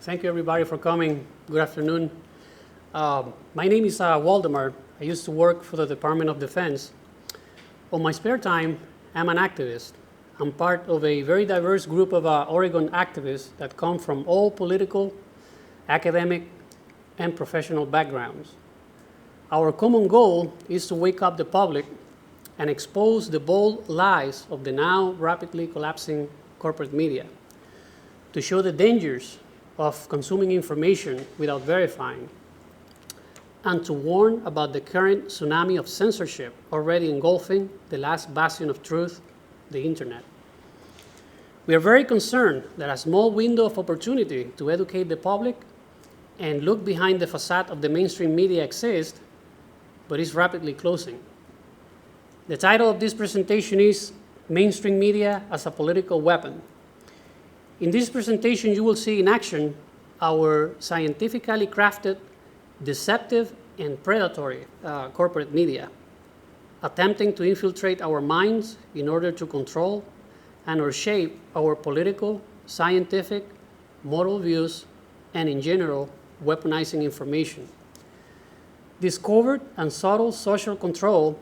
Thank you, everybody, for coming. Good afternoon. My name is Waldemar. I used to work for the Department of Defense. On my spare time, I'm an activist. I'm part of a very diverse group of Oregon activists that come from all political, academic, and professional backgrounds. Our common goal is to wake up the public and expose the bold lies of the now rapidly collapsing corporate media, to show the dangers of consuming information without verifying, and to warn about the current tsunami of censorship already engulfing the last bastion of truth, the internet. We are very concerned that a small window of opportunity to educate the public and look behind the facade of the mainstream media exists, but is rapidly closing. The title of this presentation is Mainstream Media as a Political Weapon. In this presentation, you will see in action our scientifically crafted, deceptive, and predatory corporate media, attempting to infiltrate our minds in order to control and or shape our political, scientific, moral views, and in general, weaponizing information. This covert and subtle social control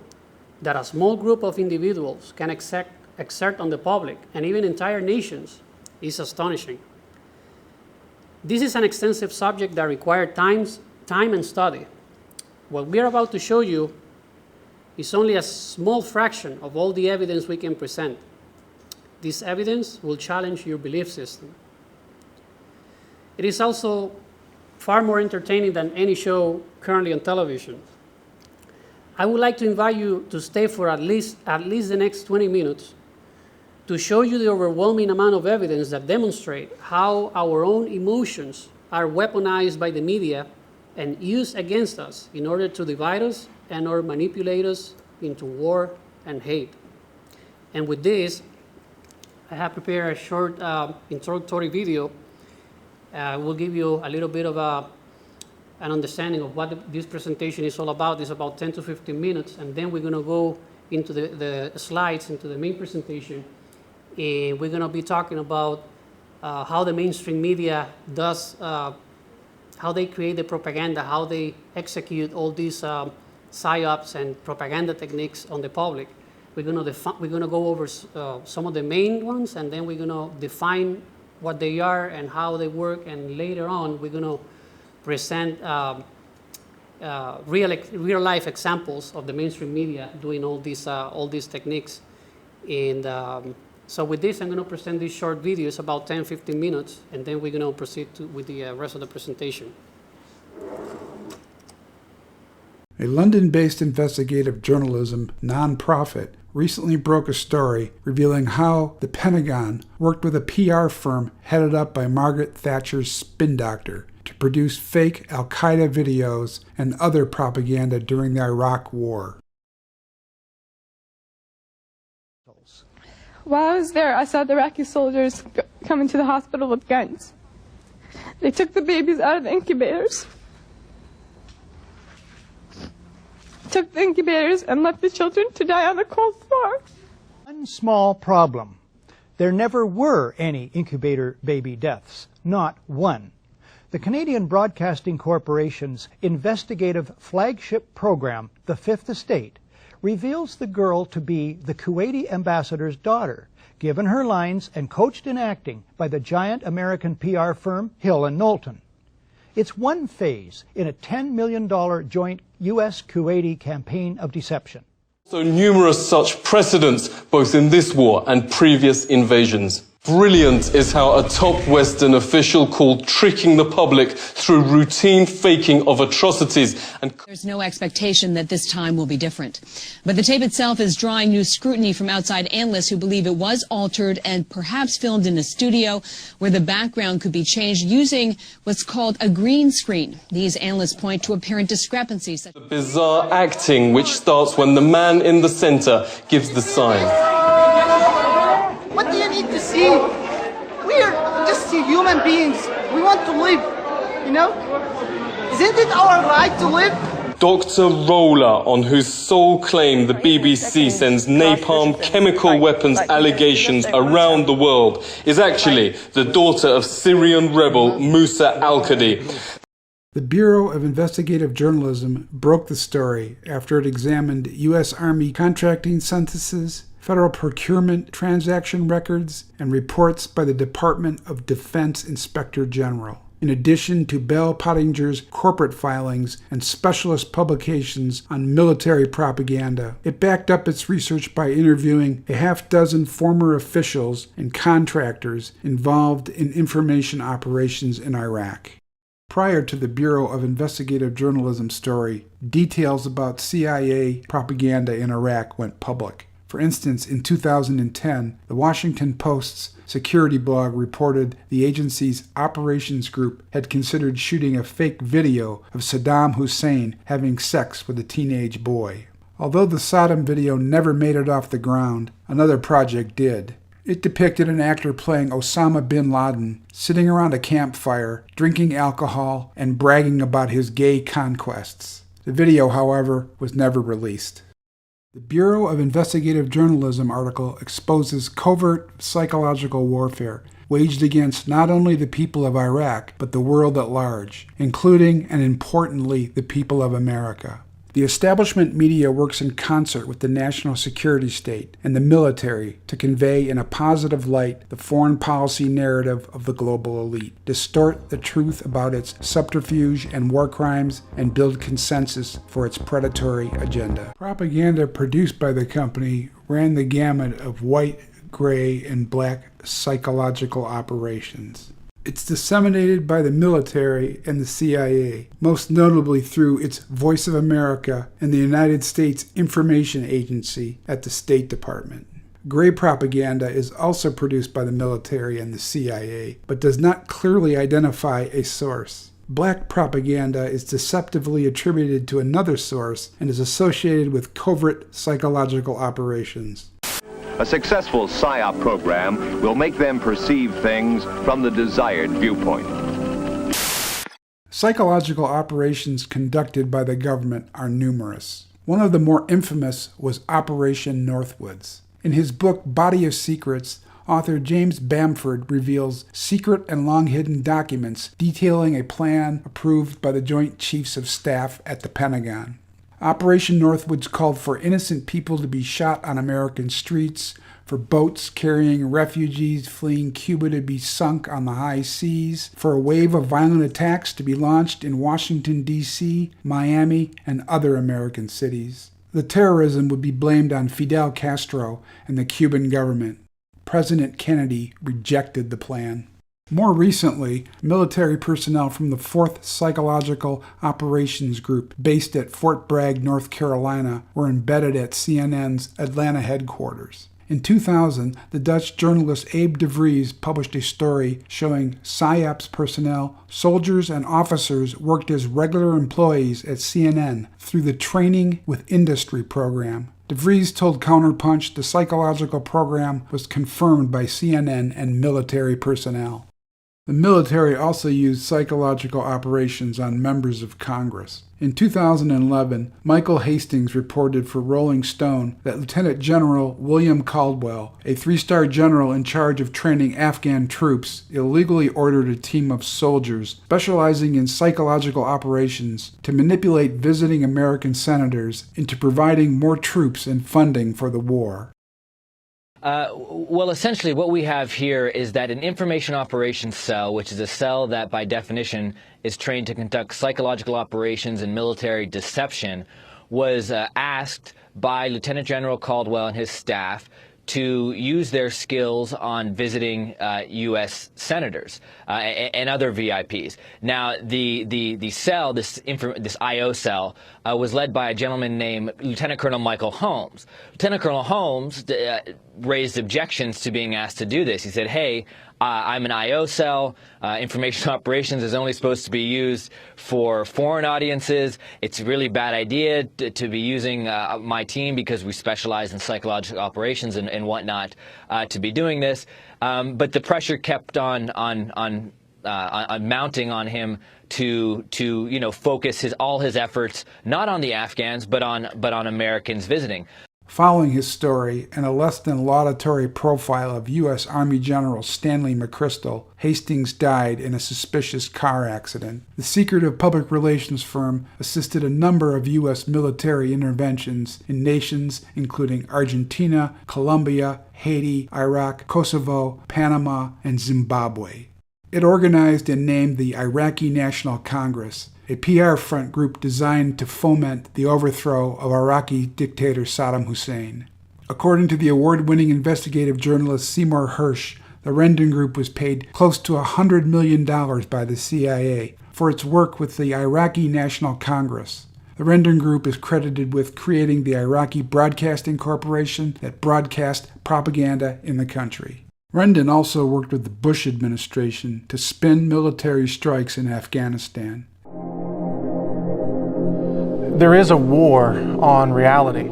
that a small group of individuals can exert on the public and even entire nations is astonishing. This is an extensive subject that requires time and study. What we are about to show you is only a small fraction of all the evidence we can present. This evidence will challenge your belief system. It is also far more entertaining than any show currently on television. I would like to invite you to stay for at least the next 20 minutes to show you the overwhelming amount of evidence that demonstrate how our own emotions are weaponized by the media and used against us in order to divide us and or manipulate us into war and hate. And with this, I have prepared a short introductory video. We'll give you a little bit of an understanding of what this presentation is all about. It's about 10 to 15 minutes, and then we're going to go into the slides, into the main presentation. And we're going to be talking about how the mainstream media does, how they create the propaganda, how they execute all these psyops and propaganda techniques on the public. We're going to go over some of the main ones, and then we're going to define what they are and how they work. And later on, we're going to present real life examples of the mainstream media doing all these techniques. And so with this, I'm going to present this short video. It's about 10, 15 minutes, and then we're going to proceed with the rest of the presentation. A London-based investigative journalism nonprofit recently broke a story revealing how the Pentagon worked with a PR firm headed up by Margaret Thatcher's spin doctor to produce fake Al-Qaeda videos and other propaganda during the Iraq War. While I was there, I saw the Iraqi soldiers come into the hospital with guns. They took the babies out of the incubators. Took the incubators and left the children to die on the cold floor. One small problem. There never were any incubator baby deaths. Not one. The Canadian Broadcasting Corporation's investigative flagship program, The Fifth Estate, reveals the girl to be the Kuwaiti ambassador's daughter, given her lines and coached in acting by the giant American PR firm Hill & Knowlton. It's one phase in a $10 million joint U.S.-Kuwaiti campaign of deception. So numerous such precedents, both in this war and previous invasions. Brilliant is how a top Western official called tricking the public through routine faking of atrocities. And there's no expectation that this time will be different. But the tape itself is drawing new scrutiny from outside analysts who believe it was altered and perhaps filmed in a studio where the background could be changed using what's called a green screen. These analysts point to apparent discrepancies. The bizarre acting which starts when the man in the center gives the sign. What do you need to see? We are just human beings. We want to live, you know? Isn't it our right to live? Dr. Roller, on whose sole claim the BBC sends napalm chemical weapons allegations around the world, is actually the daughter of Syrian rebel Musa al-Qadi. The Bureau of Investigative Journalism broke the story after it examined U.S. Army contracting censuses, federal procurement transaction records, and reports by the Department of Defense Inspector General, in addition to Bell Pottinger's corporate filings and specialist publications on military propaganda. It backed up its research by interviewing a half-dozen former officials and contractors involved in information operations in Iraq. Prior to the Bureau of Investigative Journalism story, details about CIA propaganda in Iraq went public. For instance, in 2010, the Washington Post's security blog reported the agency's operations group had considered shooting a fake video of Saddam Hussein having sex with a teenage boy. Although the Saddam video never made it off the ground, another project did. It depicted an actor playing Osama bin Laden, sitting around a campfire, drinking alcohol, and bragging about his gay conquests. The video, however, was never released. The Bureau of Investigative Journalism article exposes covert psychological warfare waged against not only the people of Iraq, but the world at large, including and importantly the people of America. The establishment media works in concert with the national security state and the military to convey in a positive light the foreign policy narrative of the global elite, distort the truth about its subterfuge and war crimes, and build consensus for its predatory agenda. Propaganda produced by the company ran the gamut of white, gray, and black psychological operations. It's disseminated by the military and the CIA, most notably through its Voice of America and the United States Information Agency at the State Department. Gray propaganda is also produced by the military and the CIA, but does not clearly identify a source. Black propaganda is deceptively attributed to another source and is associated with covert psychological operations. A successful PSYOP program will make them perceive things from the desired viewpoint. Psychological operations conducted by the government are numerous. One of the more infamous was Operation Northwoods. In his book Body of Secrets, author James Bamford reveals secret and long-hidden documents detailing a plan approved by the Joint Chiefs of Staff at the Pentagon. Operation Northwoods called for innocent people to be shot on American streets, for boats carrying refugees fleeing Cuba to be sunk on the high seas, for a wave of violent attacks to be launched in Washington, D.C., Miami, and other American cities. The terrorism would be blamed on Fidel Castro and the Cuban government. President Kennedy rejected the plan. More recently, military personnel from the 4th Psychological Operations Group, based at Fort Bragg, North Carolina, were embedded at CNN's Atlanta headquarters. In 2000, the Dutch journalist Abe de Vries published a story showing PSYOPs personnel, soldiers, and officers worked as regular employees at CNN through the Training with Industry program. De Vries told Counterpunch the psychological program was confirmed by CNN and military personnel. The military also used psychological operations on members of Congress. In 2011, Michael Hastings reported for Rolling Stone that Lieutenant General William Caldwell, a 3-star general in charge of training Afghan troops, illegally ordered a team of soldiers specializing in psychological operations to manipulate visiting American senators into providing more troops and funding for the war. Well, essentially what we have here is that an information operations cell, which is a cell that by definition is trained to conduct psychological operations and military deception, was asked by Lieutenant General Caldwell and his staff to use their skills on visiting U.S. senators and other VIPs. Now, the cell, this IO cell, was led by a gentleman named Lieutenant Colonel Michael Holmes. Lieutenant Colonel Holmes raised objections to being asked to do this. He said, hey, I'm an IO cell. Information operations is only supposed to be used for foreign audiences. It's a really bad idea to be using my team, because we specialize in psychological operations and whatnot, to be doing this. But the pressure kept on mounting on him to focus all his efforts not on the Afghans but on Americans visiting. Following his story and a less than laudatory profile of U.S. Army General Stanley McChrystal, Hastings died in a suspicious car accident. The secretive public relations firm assisted a number of U.S. military interventions in nations including Argentina, Colombia, Haiti, Iraq, Kosovo, Panama, and Zimbabwe. It organized and named the Iraqi National Congress, a PR front group designed to foment the overthrow of Iraqi dictator Saddam Hussein. According to the award-winning investigative journalist Seymour Hersh, the Rendon Group was paid close to $100 million by the CIA for its work with the Iraqi National Congress. The Rendon Group is credited with creating the Iraqi Broadcasting Corporation that broadcast propaganda in the country. Rendon also worked with the Bush administration to spin military strikes in Afghanistan. There is a war on reality,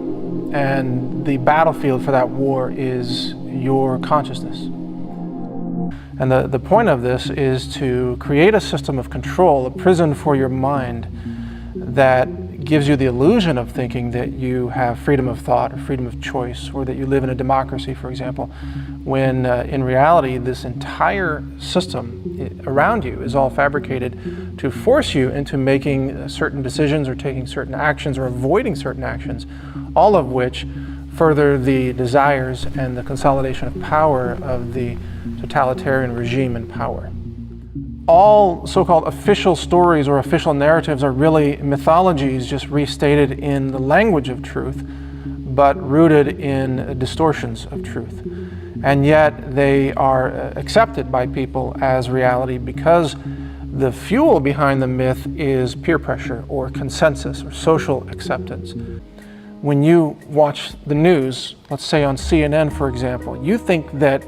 and the battlefield for that war is your consciousness. And the point of this is to create a system of control, a prison for your mind that gives you the illusion of thinking that you have freedom of thought or freedom of choice, or that you live in a democracy, for example, when in reality this entire system around you is all fabricated to force you into making certain decisions or taking certain actions or avoiding certain actions, all of which further the desires and the consolidation of power of the totalitarian regime in power. All so-called official stories or official narratives are really mythologies just restated in the language of truth, but rooted in distortions of truth. And yet they are accepted by people as reality because the fuel behind the myth is peer pressure or consensus or social acceptance. When you watch the news, let's say on CNN, for example, you think that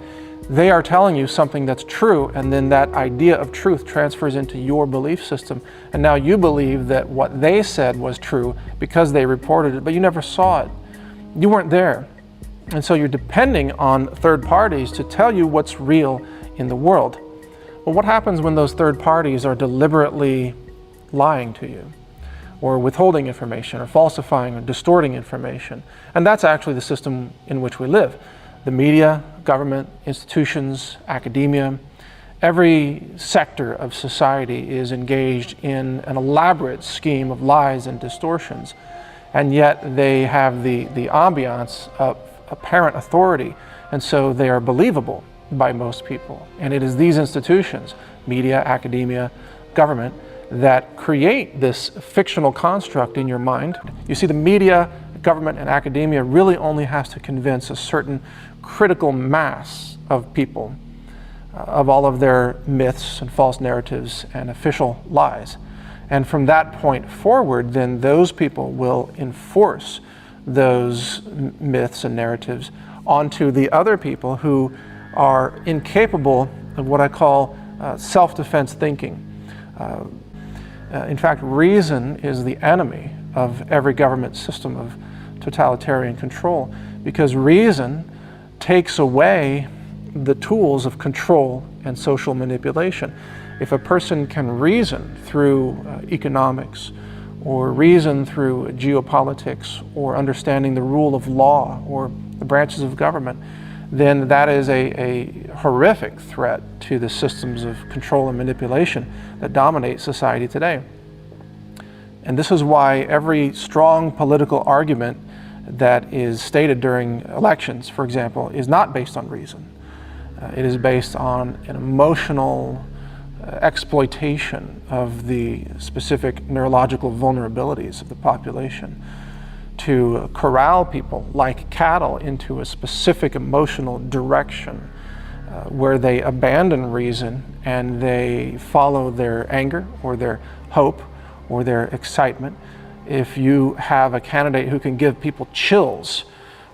they are telling you something that's true, and then that idea of truth transfers into your belief system, and now you believe that what they said was true because they reported it, but you never saw it. You weren't there. And so you're depending on third parties to tell you what's real in the world. Well, what happens when those third parties are deliberately lying to you, or withholding information, or falsifying, or distorting information? And that's actually the system in which we live. The media, government, institutions, academia, every sector of society is engaged in an elaborate scheme of lies and distortions, and yet they have the ambiance of apparent authority, and so they are believable by most people. And it is these institutions, media, academia, government, that create this fictional construct in your mind. You see, the media, government, and academia really only has to convince a certain critical mass of people of all of their myths and false narratives and official lies. And from that point forward, then those people will enforce those myths and narratives onto the other people who are incapable of what I call self-defense thinking. In fact, reason is the enemy of every government system of totalitarian control, because reason takes away the tools of control and social manipulation. If a person can reason through economics, or reason through geopolitics, or understanding the rule of law, or the branches of government, then that is a horrific threat to the systems of control and manipulation that dominate society today. And this is why every strong political argument that is stated during elections, for example, is not based on reason. It is based on an emotional exploitation of the specific neurological vulnerabilities of the population to corral people like cattle into a specific emotional direction where they abandon reason and they follow their anger or their hope or their excitement. If you have a candidate who can give people chills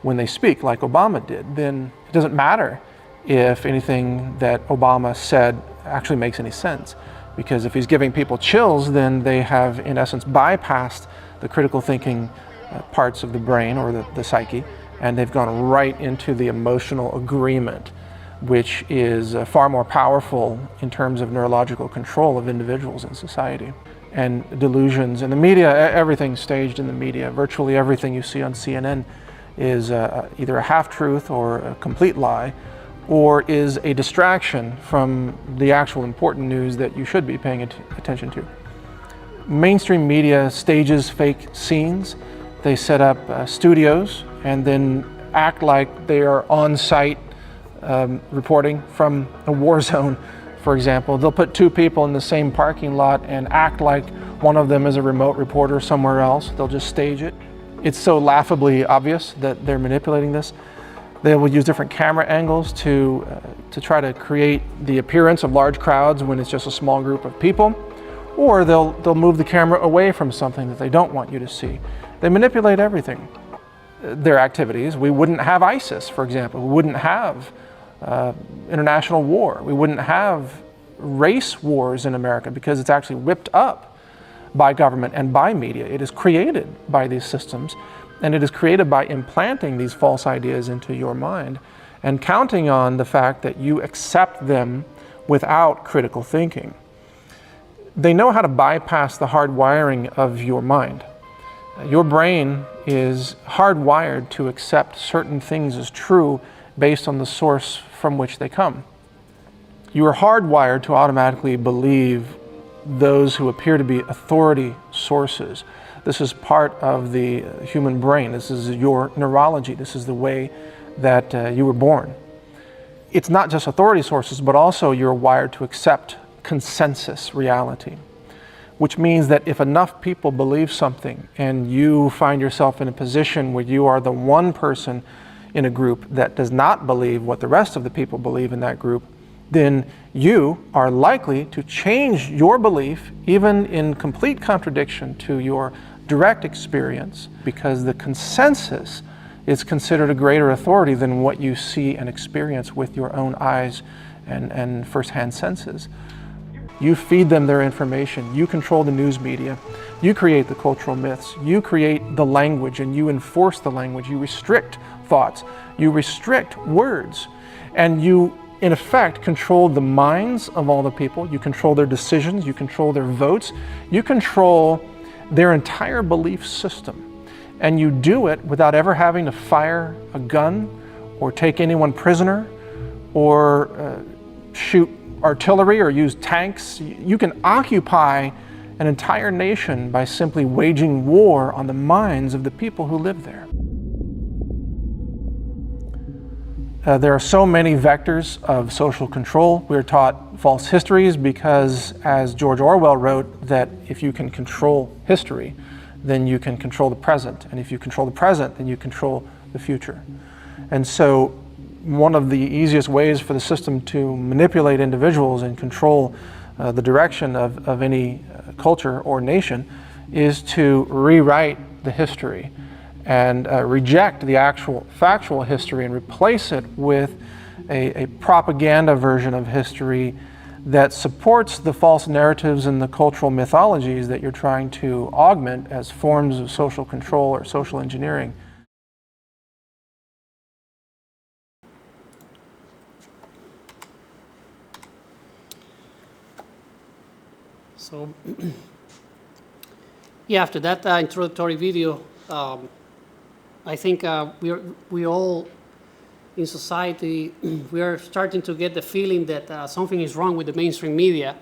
when they speak, like Obama did, then it doesn't matter if anything that Obama said actually makes any sense. Because if he's giving people chills, then they have, in essence, bypassed the critical thinking parts of the brain or the psyche, and they've gone right into the emotional agreement which is far more powerful in terms of neurological control of individuals in society. And delusions in the media, everything's staged in the media. Virtually everything you see on CNN is either a half-truth or a complete lie, or is a distraction from the actual important news that you should be paying attention to. Mainstream media stages fake scenes. They set up studios and then act like they are on site reporting from a war zone, for example. They'll put two people in the same parking lot and act like one of them is a remote reporter somewhere else. They'll just stage it. It's so laughably obvious that they're manipulating this. They will use different camera angles to try to create the appearance of large crowds when it's just a small group of people. Or they'll move the camera away from something that they don't want you to see. They manipulate everything. Their activities. We wouldn't have ISIS, for example. We wouldn't have international war. We wouldn't have race wars in America because it's actually whipped up by government and by media. It is created by these systems, and it is created by implanting these false ideas into your mind and counting on the fact that you accept them without critical thinking. They know how to bypass the hard wiring of your mind. Your brain is hardwired to accept certain things as true based on the source from which they come. You are hardwired to automatically believe those who appear to be authority sources. This is part of the human brain. This is your neurology. This is the way that you were born. It's not just authority sources, but also you're wired to accept consensus reality, which means that if enough people believe something and you find yourself in a position where you are the one person in a group that does not believe what the rest of the people believe in that group, then you are likely to change your belief, even in complete contradiction to your direct experience, because the consensus is considered a greater authority than what you see and experience with your own eyes and first-hand senses. You feed them their information, you control the news media, you create the cultural myths, you create the language and you enforce the language, you restrict thoughts, you restrict words, and you in effect control the minds of all the people, you control their decisions, you control their votes, you control their entire belief system. And you do it without ever having to fire a gun or take anyone prisoner or shoot artillery or use tanks. You can occupy an entire nation by simply waging war on the minds of the people who live there. There are so many vectors of social control. We're taught false histories because, as George Orwell wrote, that if you can control history, then you can control the present. And if you control the present, then you control the future. And so one of the easiest ways for the system to manipulate individuals and control the direction of any culture or nation is to rewrite the history and reject the actual factual history and replace it with a propaganda version of history that supports the false narratives and the cultural mythologies that you're trying to augment as forms of social control or social engineering. So, yeah, after that introductory video, I think we all in society, we are starting to get the feeling that something is wrong with the mainstream media.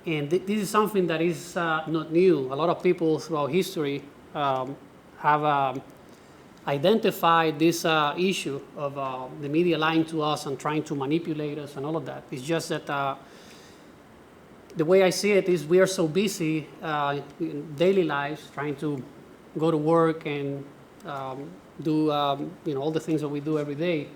And this is something that is not new. A lot of people throughout history have identified this issue of the media lying to us and trying to manipulate us and all of that. It's just that the way I see it is we are so busy in daily lives trying to go to work and do all the things that we do every day,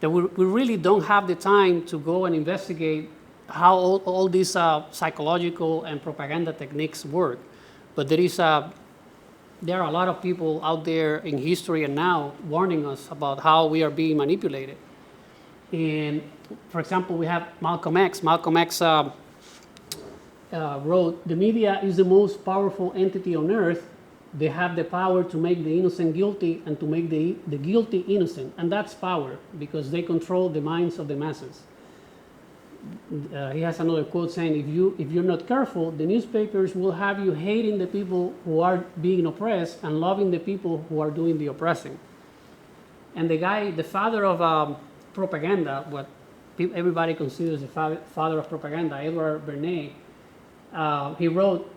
that we really don't have the time to go and investigate how all these psychological and propaganda techniques work. But there are a lot of people out there in history and now warning us about how we are being manipulated. And for example, we have Malcolm X. Malcolm X wrote, "The media is the most powerful entity on earth They have the power to make the innocent guilty and to make the guilty innocent. And that's power, because they control the minds of the masses. He has another quote saying, if you're not careful, the newspapers will have you hating the people who are being oppressed and loving the people who are doing the oppressing. And the guy, the father of propaganda, what everybody considers the father of propaganda, Edward Bernays, he wrote,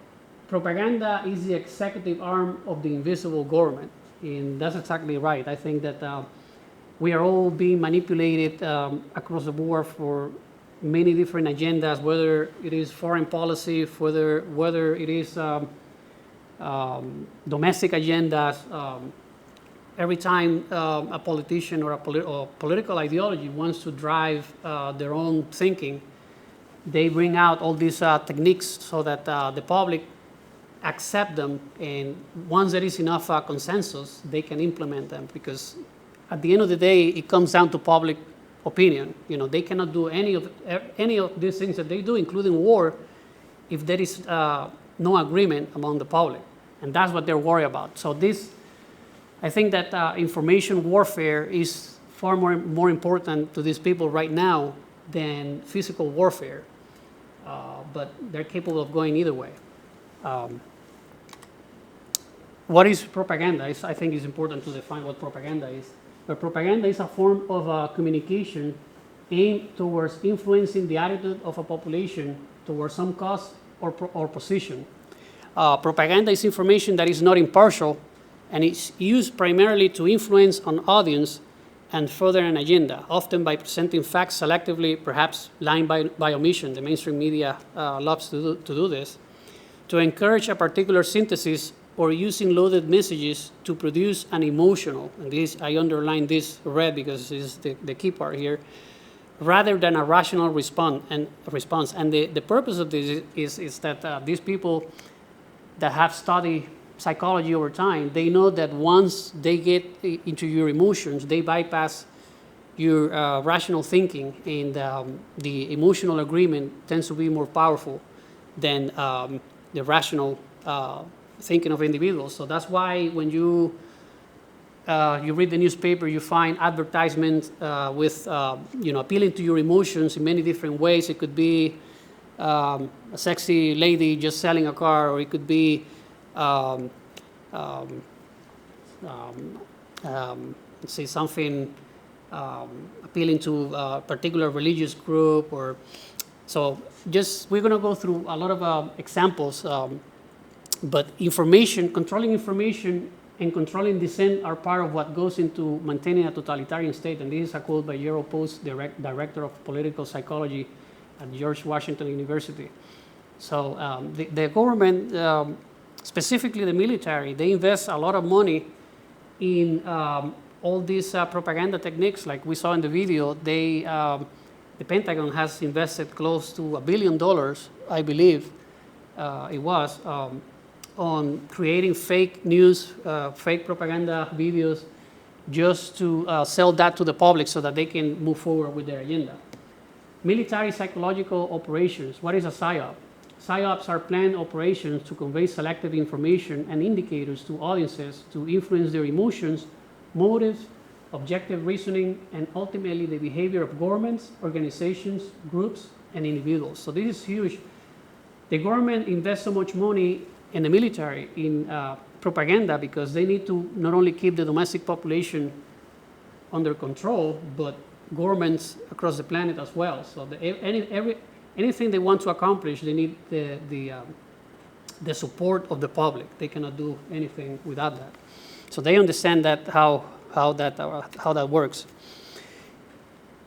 propaganda is the executive arm of the invisible government. And that's exactly right. I think that we are all being manipulated across the board for many different agendas, whether it is foreign policy, whether it is domestic agendas. Every time a politician or a political ideology wants to drive their own thinking, they bring out all these techniques so that the public accept them, and once there is enough consensus, they can implement them, because at the end of the day, it comes down to public opinion. You know, they cannot do any of these things that they do, including war, if there is no agreement among the public, and that's what they're worried about. So I think that information warfare is far more important to these people right now than physical warfare, but they're capable of going either way. What is propaganda? I think it's important to define what propaganda is. But propaganda is a form of communication aimed towards influencing the attitude of a population towards some cause or position. Propaganda is information that is not impartial, and it's used primarily to influence an audience and further an agenda, often by presenting facts selectively, perhaps lying by omission. The mainstream media loves to do this, to encourage a particular synthesis, or using loaded messages to produce an emotional, and this, I underline this red because this is the key part here, rather than a rational response. And the purpose of this is that these people that have studied psychology over time, they know that once they get into your emotions, they bypass your rational thinking, and the emotional agreement tends to be more powerful than the rational thinking of individuals. So that's why when you read the newspaper, you find advertisements with appealing to your emotions in many different ways. It could be a sexy lady just selling a car, or it could be let's say something appealing to a particular religious group, or so. We're going to go through a lot of examples. But controlling information and controlling dissent are part of what goes into maintaining a totalitarian state. And this is a quote by Gerald Post, director of political psychology at George Washington University. So the government, specifically the military, they invest a lot of money in all these propaganda techniques. Like we saw in the video, the Pentagon has invested close to $1 billion, I believe it was, on creating fake news, fake propaganda videos, just to sell that to the public so that they can move forward with their agenda. Military psychological operations. What is a PSYOP? PSYOPs are planned operations to convey selective information and indicators to audiences to influence their emotions, motives, objective reasoning, and ultimately the behavior of governments, organizations, groups, and individuals. So this is huge. The government invests so much money in the military in propaganda because they need to not only keep the domestic population under control, but governments across the planet as well. So anything they want to accomplish, they need the support of the public. They cannot do anything without that. So they understand that how that works.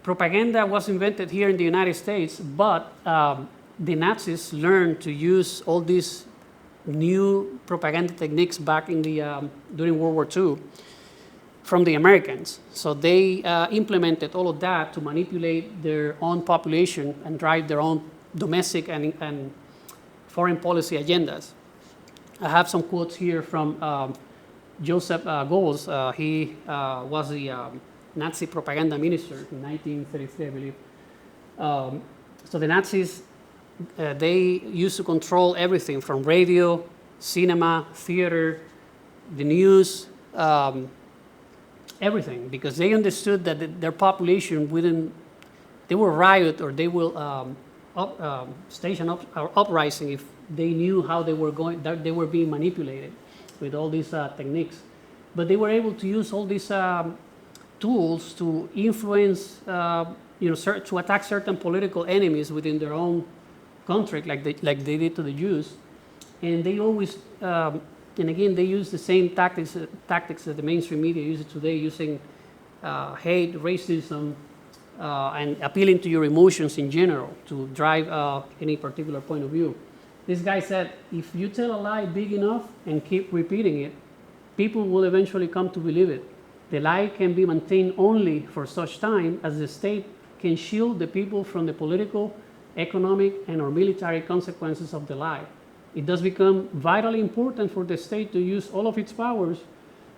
Propaganda was invented here in the United States, but the Nazis learned to use all these new propaganda techniques back in during World War II from the Americans. So they implemented all of that to manipulate their own population and drive their own domestic and foreign policy agendas. I have some quotes here from Joseph Goebbels. He was the Nazi propaganda minister in 1933, I believe. So the Nazis, they used to control everything from radio, cinema, theater, the news, everything, because they understood that their population wouldn't, they will riot or they will uprising if they knew how they were going, that they were being manipulated with all these techniques. But they were able to use all these tools to influence, to attack certain political enemies within their own country, like they did to the Jews. And they always, and again, they use the same tactics that the mainstream media uses today, using hate, racism, and appealing to your emotions in general to drive any particular point of view. This guy said, if you tell a lie big enough and keep repeating it, people will eventually come to believe it. The lie can be maintained only for such time as the state can shield the people from the political, economic, and or military consequences of the lie. It does become vitally important for the state to use all of its powers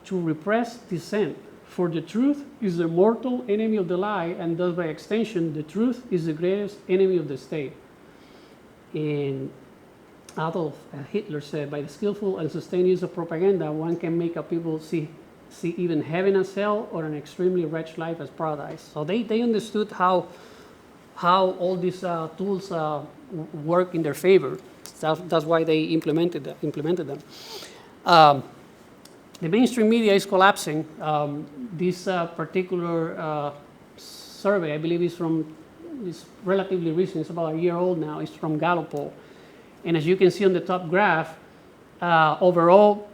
to repress dissent. For the truth is the mortal enemy of the lie, and thus by extension, the truth is the greatest enemy of the state. And Adolf Hitler said, by the skillful and sustained use of propaganda, one can make a people see even heaven as hell or an extremely wretched life as paradise. So they understood how all these tools work in their favor. That's why they implemented them. The mainstream media is collapsing. This particular survey, I believe, is relatively recent. It's about a year old now. It's from Gallup poll. And as you can see on the top graph, overall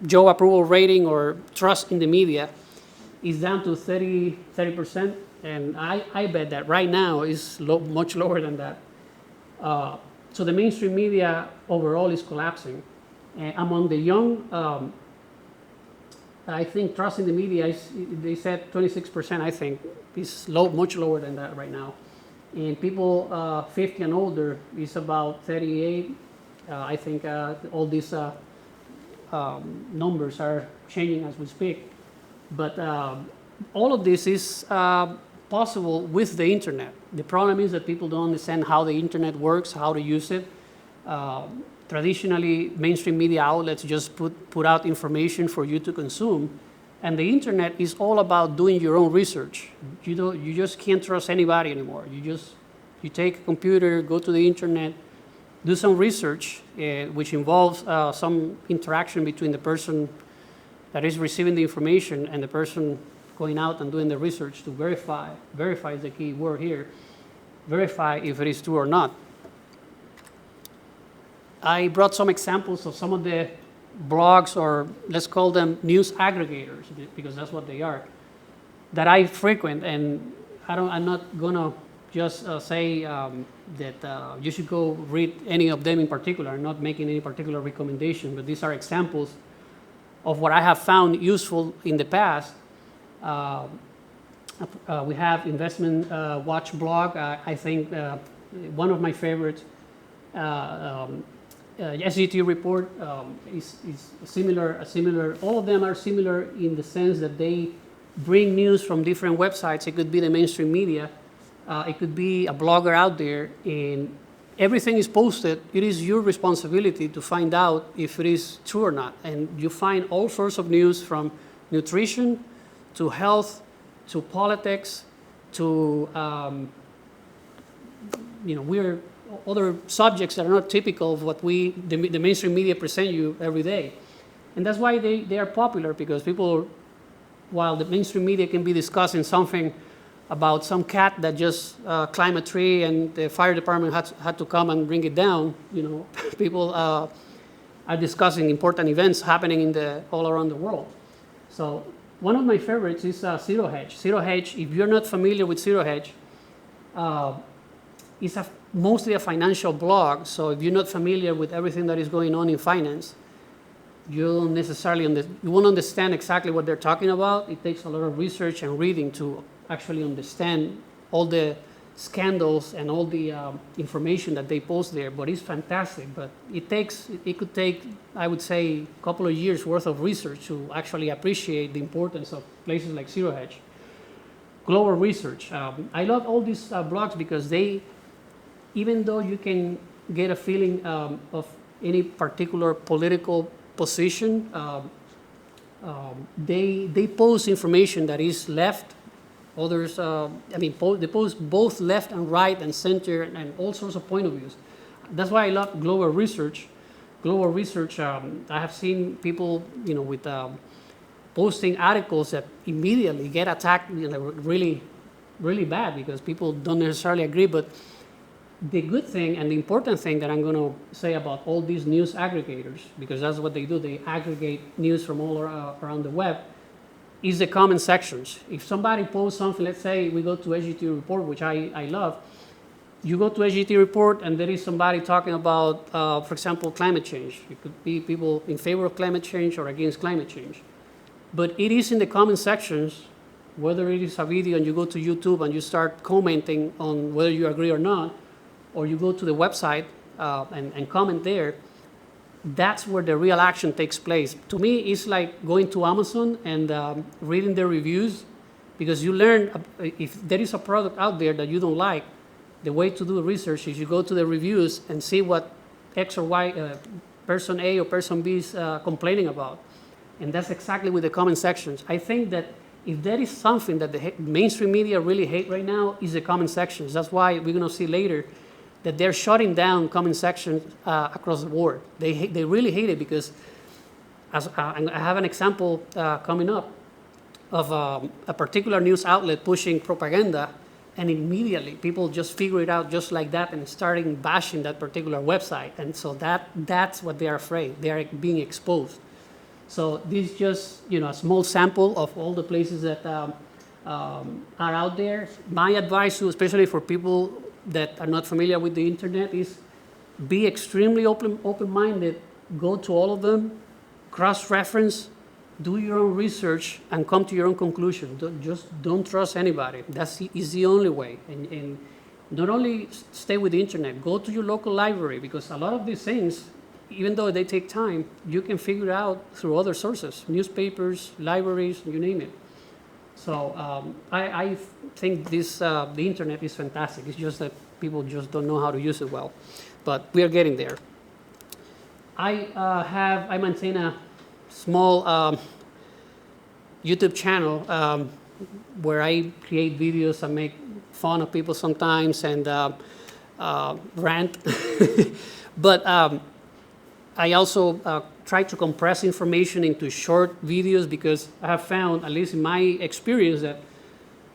Joe approval rating or trust in the media is down to 30%. And I bet that right now is much lower than that. So the mainstream media overall is collapsing. Among the young, I think trust in the media is, they said 26%, I think, is much lower than that right now. And people 50 and older is about 38. I think all these numbers are changing as we speak. But all of this is possible with the internet. The problem is that people don't understand how the internet works, how to use it. Traditionally, mainstream media outlets just put out information for you to consume. And the internet is all about doing your own research. You just can't trust anybody anymore. You take a computer, go to the internet, do some research, which involves some interaction between the person that is receiving the information and the person going out and doing the research to verify. Verify is the key word here. Verify if it is true or not. I brought some examples of some of the blogs, or let's call them news aggregators, because that's what they are, that I frequent. And I'm not gonna just say that you should go read any of them in particular. I'm not making any particular recommendation, but these are examples of what I have found useful in the past. We have Investment Watch blog. I think one of my favorites, SGT report is similar. All of them are similar in the sense that they bring news from different websites. It could be the mainstream media. It could be a blogger out there, and everything is posted. It is your responsibility to find out if it is true or not. And you find all sorts of news, from nutrition to health to politics to other subjects that are not typical of what the mainstream media present you every day. And that's why they are popular, because people, while the mainstream media can be discussing something about some cat that just climbed a tree and the fire department had to come and bring it down, people are discussing important events happening all around the world. So one of my favorites is Zero Hedge. Zero Hedge, if you're not familiar with Zero Hedge, it's mostly a financial blog. So if you're not familiar with everything that is going on in finance, you won't understand exactly what they're talking about. It takes a lot of research and reading to actually understand all the scandals and all the information that they post there. But it's fantastic. But it could take, I would say, a couple of years worth of research to actually appreciate the importance of places like Zero Hedge. Global Research. I love all these blogs because even though you can get a feeling of any particular political position, they post information that is left. Others, they post both left and right and center and all sorts of point of views. That's why I love global research. Global research, I have seen people, with posting articles that immediately get attacked, really, really bad because people don't necessarily agree. But the good thing and the important thing that I'm going to say about all these news aggregators, because that's what they do, they aggregate news from all around the web, is the comment sections. If somebody posts something, let's say we go to SGT report, which I love, you go to SGT report and there is somebody talking about, for example, climate change. It could be people in favor of climate change or against climate change. But it is in the comment sections, whether it is a video and you go to YouTube and you start commenting on whether you agree or not, or you go to the website and comment there, that's where the real action takes place. To me, it's like going to Amazon and reading the reviews, because you learn if there is a product out there that you don't like, the way to do research is you go to the reviews and see what X or Y person A or person B is complaining about. And that's exactly with the comment sections. I think that if there is something that the mainstream media really hate right now, is the comment sections. That's why we're going to see later that they're shutting down comment sections across the board. They really hate it because I have an example coming up of a particular news outlet pushing propaganda, and immediately people just figure it out just like that and starting bashing that particular website. And so that's what they are afraid. They are being exposed. So this is just a small sample of all the places that are out there. My advice, especially for people that are not familiar with the internet, is be extremely open-minded. Go to all of them, cross-reference, do your own research, and come to your own conclusion. Don't trust anybody. That is the only way. And not only stay with the internet, go to your local library, because a lot of these things, even though they take time, you can figure it out through other sources, newspapers, libraries, you name it. So I think the internet is fantastic. It's just that people just don't know how to use it well. But we are getting there. I maintain a small YouTube channel where I create videos and make fun of people sometimes and rant. But I also try to compress information into short videos, because I have found, at least in my experience, that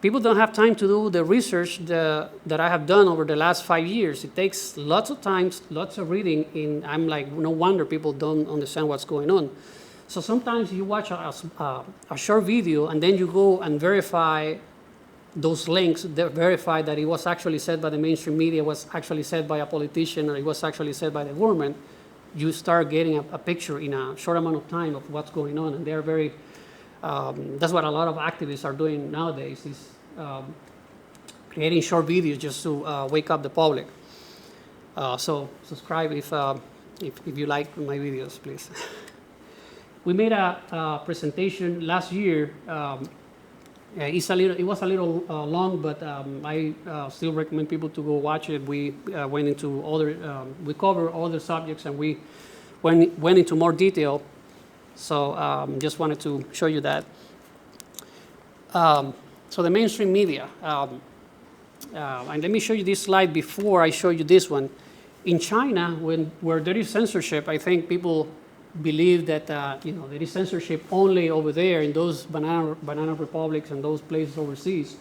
people don't have time to do the research that I have done over the last 5 years. It takes lots of time, lots of reading, and I'm like, no wonder people don't understand what's going on. So sometimes you watch a short video and then you go and verify those links, verify that it was actually said by the mainstream media, was actually said by a politician, or it was actually said by the government. You start getting a picture in a short amount of time of what's going on, and they're very, that's what a lot of activists are doing nowadays, is creating short videos just to wake up the public. So subscribe if you like my videos, please. We made a presentation last year. It was a little long, but I still recommend people to go watch it. We went into we covered other subjects, and we went into more detail. So just wanted to show you that. So the mainstream media, and let me show you this slide before I show you this one. In China, where there is censorship, I think people believe that there is censorship only over there in those banana republics and those places overseas.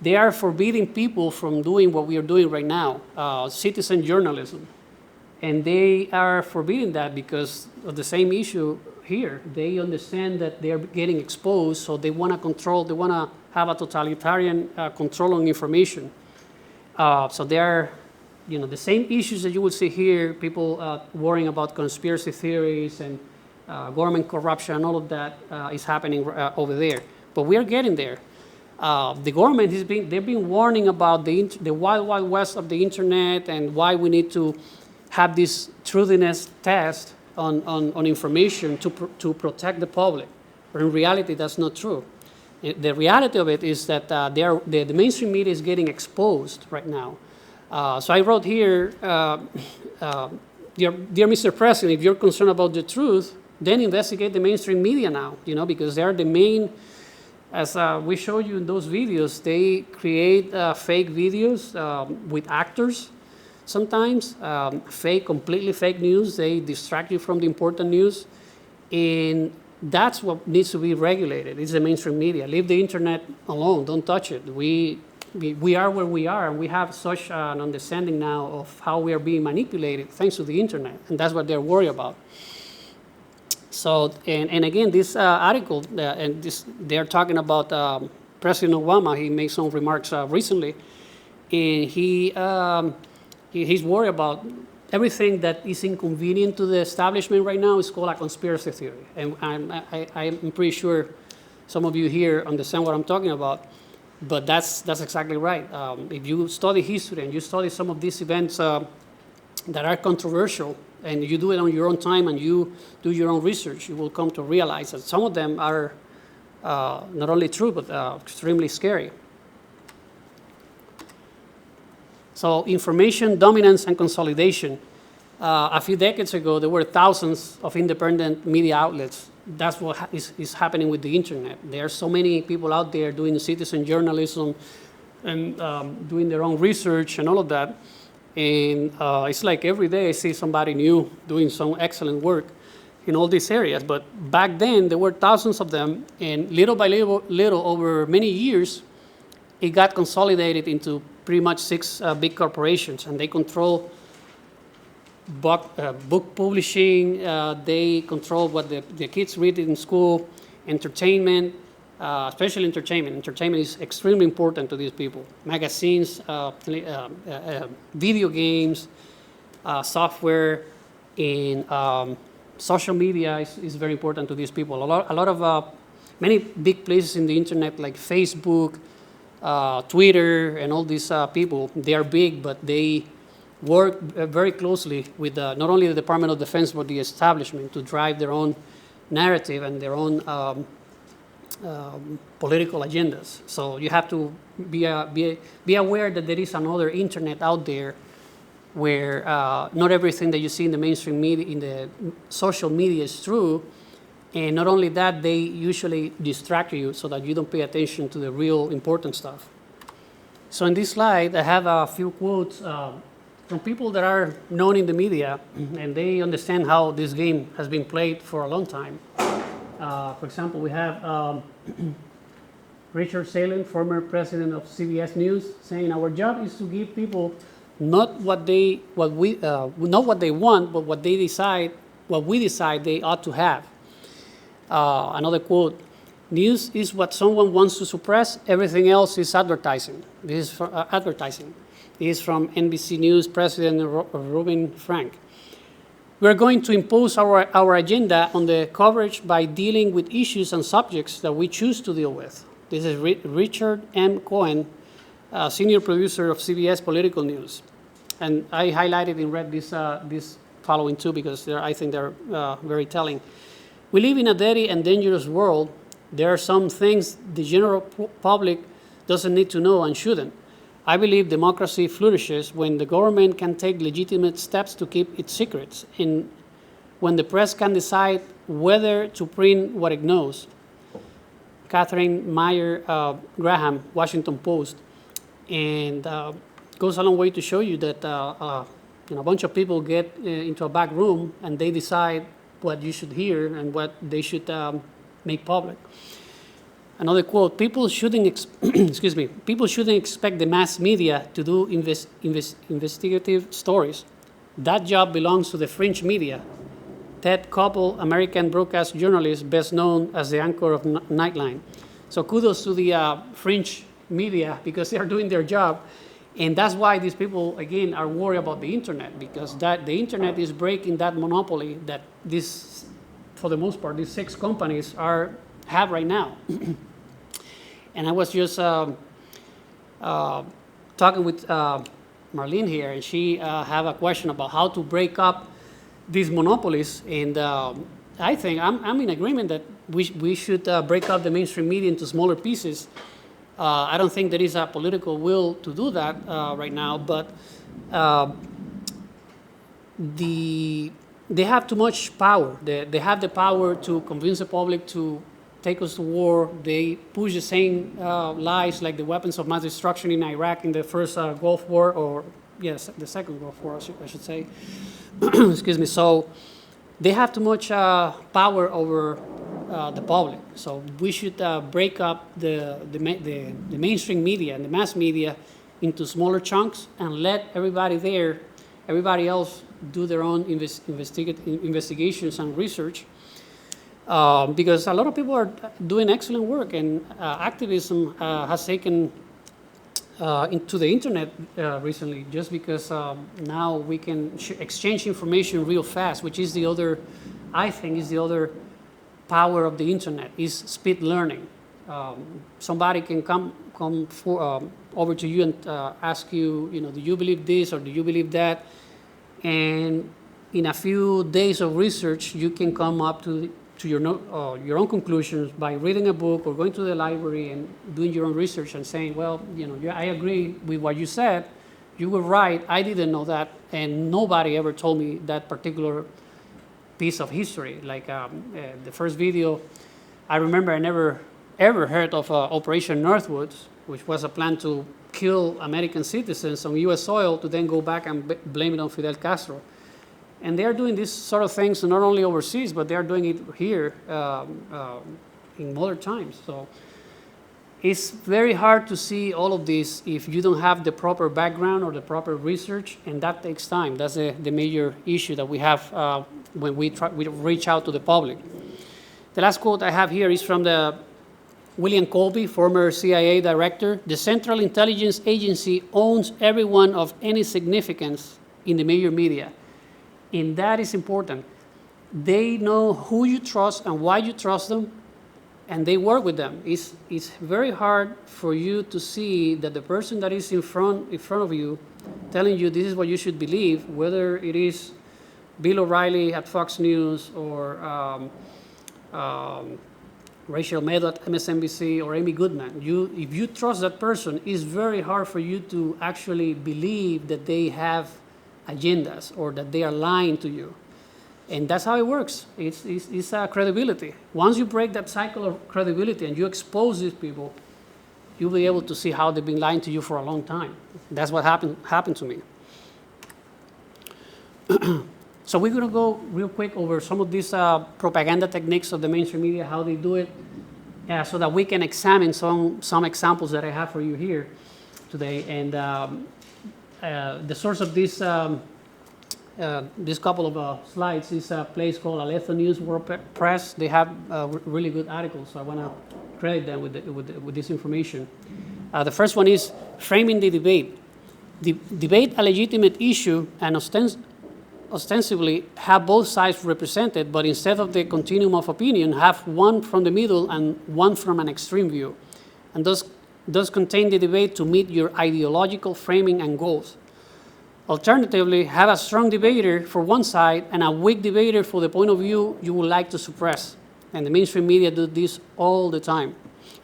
They are forbidding people from doing what we are doing right now, citizen journalism. And they are forbidding that because of the same issue here. They understand that they are getting exposed, so they want to control, they want to have a totalitarian control on information. So they are the same issues that you will see here, people worrying about conspiracy theories and government corruption, and all of that is happening over there. But we are getting there. The government they've been warning about the wild, wild west of the internet, and why we need to have this truthiness test on information to protect the public. But in reality, that's not true. The reality of it is that the mainstream media is getting exposed right now. So I wrote here, dear Mr. President, if you're concerned about the truth, then investigate the mainstream media now, because they're the main, as we showed you in those videos, they create fake videos with actors sometimes, completely fake news. They distract you from the important news. And that's what needs to be regulated. It's the mainstream media. Leave the internet alone. Don't touch it. We are where we are, and we have such an understanding now of how we are being manipulated thanks to the internet, and that's what they're worried about. So, and again, this article, they're talking about President Obama. He made some remarks recently, and he's worried about everything that is inconvenient to the establishment right now is called a conspiracy theory. And I'm pretty sure some of you here understand what I'm talking about, but that's exactly right. If you study history and you study some of these events that are controversial, and you do it on your own time and you do your own research, you will come to realize that some of them are not only true, but extremely scary. So information dominance and consolidation. A few decades ago, there were thousands of independent media outlets. That's what is happening with the internet. There are so many people out there doing citizen journalism and doing their own research and all of that. And it's like every day I see somebody new doing some excellent work in all these areas. But back then, there were thousands of them, and little by little over many years, it got consolidated into pretty much 6 big corporations, and they control book publishing, they control what the kids read in school, entertainment, especially entertainment. Entertainment is extremely important to these people. Magazines, video games, software, and social media is very important to these people. A lot of many big places in the internet like Facebook, Twitter, and all these people, they are big, but they work very closely with not only the Department of Defense, but the establishment to drive their own narrative and their own political agendas. So you have to be aware that there is another internet out there where not everything that you see in the mainstream media, in the social media is true. And not only that, they usually distract you so that you don't pay attention to the real important stuff. So in this slide, I have a few quotes from people that are known in the media, and they understand how this game has been played for a long time. For example, we have Richard Salem, former president of CBS News, saying, "Our job is to give people not what they want, but what we decide they ought to have." Another quote: "News is what someone wants to suppress. Everything else is advertising." This is advertising. This is from NBC News President Reuben Frank. "We're going to impose our agenda on the coverage by dealing with issues and subjects that we choose to deal with." This is Richard M. Cohen, senior producer of CBS Political News. And I highlighted in red this following too, because I think they're very telling. "We live in a dirty and dangerous world. There are some things the general public doesn't need to know and shouldn't. I believe democracy flourishes when the government can take legitimate steps to keep its secrets, and when the press can decide whether to print what it knows." Catherine Meyer Graham, Washington Post. And goes a long way to show you that a bunch of people get into a back room and they decide what you should hear and what they should make public. Another quote: "People shouldn't people shouldn't expect the mass media to do investigative stories. That job belongs to the fringe media." Ted Koppel, American broadcast journalist, best known as the anchor of Nightline. So kudos to the fringe media, because they are doing their job. And that's why these people, again, are worried about the internet, because the internet is breaking that monopoly that for the most part, these 6 companies have right now. And I was just talking with Marlene here, and she have a question about how to break up these monopolies. And I think I'm in agreement that we should break up the mainstream media into smaller pieces. I don't think there is a political will to do that right now, but they have too much power. They have the power to convince the public to take us to war. They push the same lies, like the weapons of mass destruction in Iraq in the first Gulf War, or yes, the second Gulf War, I should say. Excuse me. So they have too much power over the public. So we should break up the mainstream media and the mass media into smaller chunks and let everybody else do their own investigations and research. Because a lot of people are doing excellent work, and activism has taken into the internet recently, just because now we can exchange information real fast, which is the other, I think, is the other power of the internet, is speed learning. Somebody can come over to you and ask you, do you believe this or do you believe that? And in a few days of research, you can come up to your own conclusions by reading a book or going to the library and doing your own research and saying, well, I agree with what you said. You were right. I didn't know that, and nobody ever told me that particular piece of history. Like the first video, I remember I never ever heard of Operation Northwoods, which was a plan to kill American citizens on U.S. soil to then go back and blame it on Fidel Castro. And they are doing these sort of things not only overseas, but they are doing it here in modern times. So it's very hard to see all of this if you don't have the proper background or the proper research, and that takes time. That's the major issue that we have when we reach out to the public. The last quote I have here is from William Colby, former CIA director. The Central Intelligence Agency owns everyone of any significance in the major media. And that is important. They know who you trust and why you trust them, and they work with them. It's very hard for you to see that the person that is in front of you telling you this is what you should believe, whether it is Bill O'Reilly at Fox News or Rachel Maddow at MSNBC or Amy Goodman. If you trust that person, it's very hard for you to actually believe that they have agendas or that they are lying to you. And that's how it works. It's credibility. Once you break that cycle of credibility and you expose these people, you'll be able to see how they've been lying to you for a long time. That's what happened to me. So we're going to go real quick over some of these propaganda techniques of the mainstream media, how they do it, so that we can examine some examples that I have for you here today. And the source of this couple of slides is a place called Aletho News World Press. They have really good articles, so I want to credit them with this information. The first one is Framing the Debate. Debate a legitimate issue and ostensibly have both sides represented, but instead of the continuum of opinion, have one from the middle and one from an extreme view, and thus contain the debate to meet your ideological framing and goals. Alternatively, have a strong debater for one side and a weak debater for the point of view you would like to suppress. And the mainstream media do this all the time.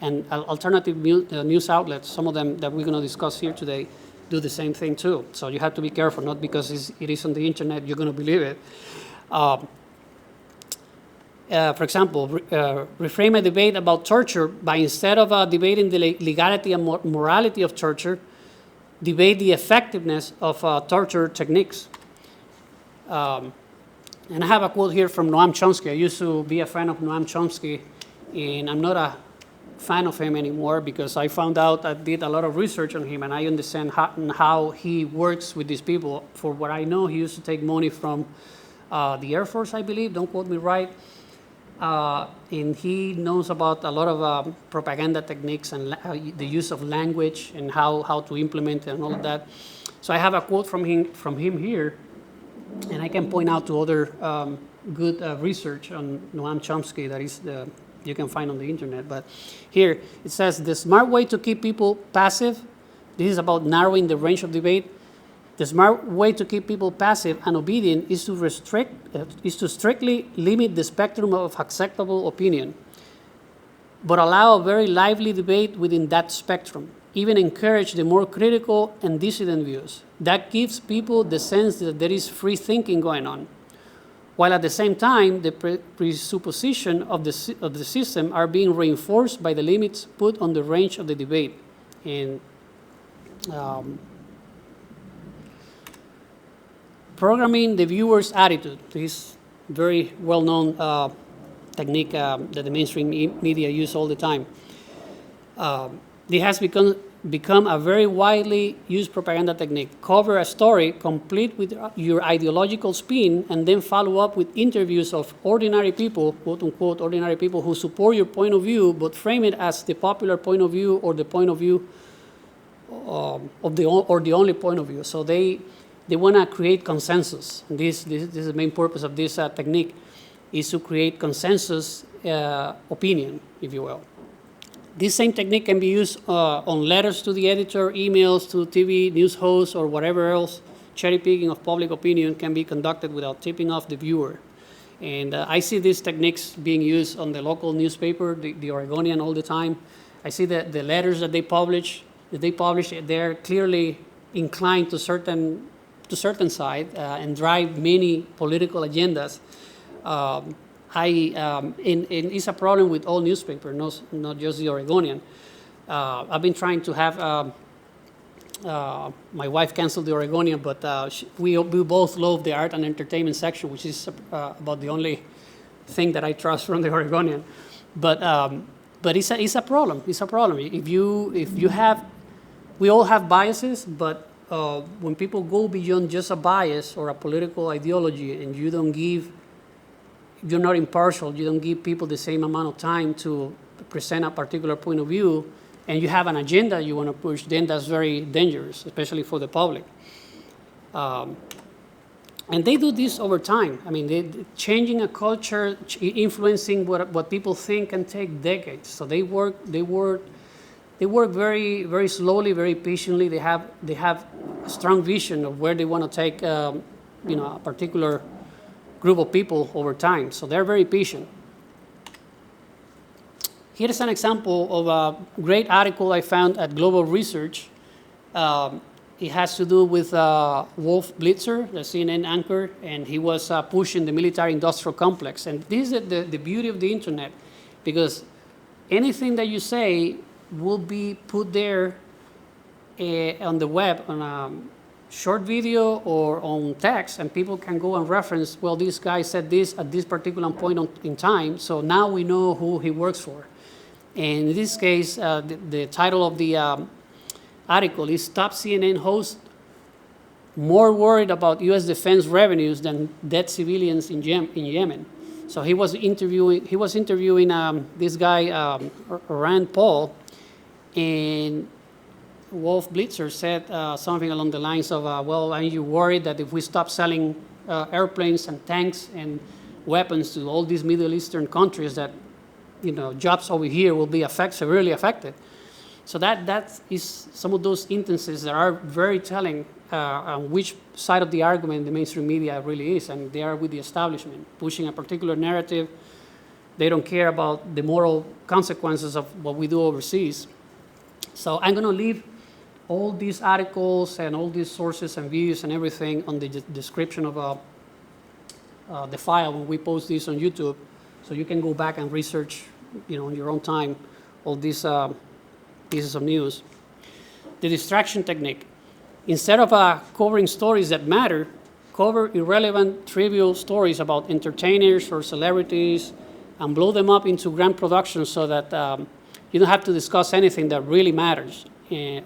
And alternative news outlets, some of them that we're going to discuss here today, do the same thing too. So you have to be careful, not because it is on the internet, you're going to believe it. For example, reframe a debate about torture by, instead of debating the legality and morality of torture, debate the effectiveness of torture techniques. And I have a quote here from Noam Chomsky. I used to be a fan of Noam Chomsky, and I'm not a fan of him anymore because I found out, I did a lot of research on him, and I understand how he works with these people. For what I know, he used to take money from the Air Force, I believe, don't quote me right. And he knows about a lot of propaganda techniques and the use of language and how to implement it and all of that. So I have a quote from him here, and I can point out to other good research on Noam Chomsky that is you can find on the internet. But here it says, the smart way to keep people passive, this is about narrowing the range of debate. The smart way to keep people passive and obedient is to strictly limit the spectrum of acceptable opinion, but allow a very lively debate within that spectrum. Even encourage the more critical and dissident views. That gives people the sense that there is free thinking going on. while at the same time, the presupposition of the system are being reinforced by the limits put on the range of the debate. And programming the viewer's attitude. This very well-known technique that the mainstream media use all the time. It has become a very widely used propaganda technique. Cover a story complete with your ideological spin and then follow up with interviews of ordinary people, quote unquote, ordinary people who support your point of view, but frame it as the popular point of view or the point of view of the only point of view. So they want to create consensus. This is the main purpose of this technique, is to create consensus opinion, if you will. This same technique can be used on letters to the editor, emails to TV news hosts, or whatever else. Cherry picking of public opinion can be conducted without tipping off the viewer. And I see these techniques being used on the local newspaper, the Oregonian, all the time. I see that the letters that they publish, they're clearly inclined to certain side and drive many political agendas. And it's a problem with all newspapers, not just the Oregonian. I've been trying to have my wife canceled the Oregonian, but we both love the art and entertainment section, which is about the only thing that I trust from the Oregonian. But it's a problem. It's a problem. If you have, we all have biases, but when people go beyond just a bias or a political ideology, and you're not impartial, you don't give people the same amount of time to present a particular point of view, and you have an agenda you want to push, then that's very dangerous, especially for the public. And they do this over time. I mean, changing a culture, influencing what people think can take decades. So they work very, very slowly, very patiently. They have a strong vision of where they want to take, a particular group of people over time. So they're very patient. Here is an example of a great article I found at Global Research. It has to do with Wolf Blitzer, the CNN anchor, and he was pushing the military-industrial complex. And this is the beauty of the internet, because anything that you say will be put there on the web, on a short video or on text, and people can go and reference, well, this guy said this at this particular point in time, so now we know who he works for. And in this case, the title of the article is Top CNN Host More Worried About U.S. Defense Revenues Than Dead Civilians in Yemen. So he was interviewing this guy, Rand Paul, and Wolf Blitzer said something along the lines of, well, are you worried that if we stop selling airplanes and tanks and weapons to all these Middle Eastern countries that, jobs over here will be severely affected? So that is some of those instances that are very telling on which side of the argument the mainstream media really is, and they are with the establishment, pushing a particular narrative. They don't care about the moral consequences of what we do overseas. So I'm going to leave all these articles and all these sources and videos and everything on the description of the file when we post this on YouTube, so you can go back and research, on your own time, all these pieces of news. The distraction technique. Instead of covering stories that matter, cover irrelevant, trivial stories about entertainers or celebrities and blow them up into grand productions so that you don't have to discuss anything that really matters.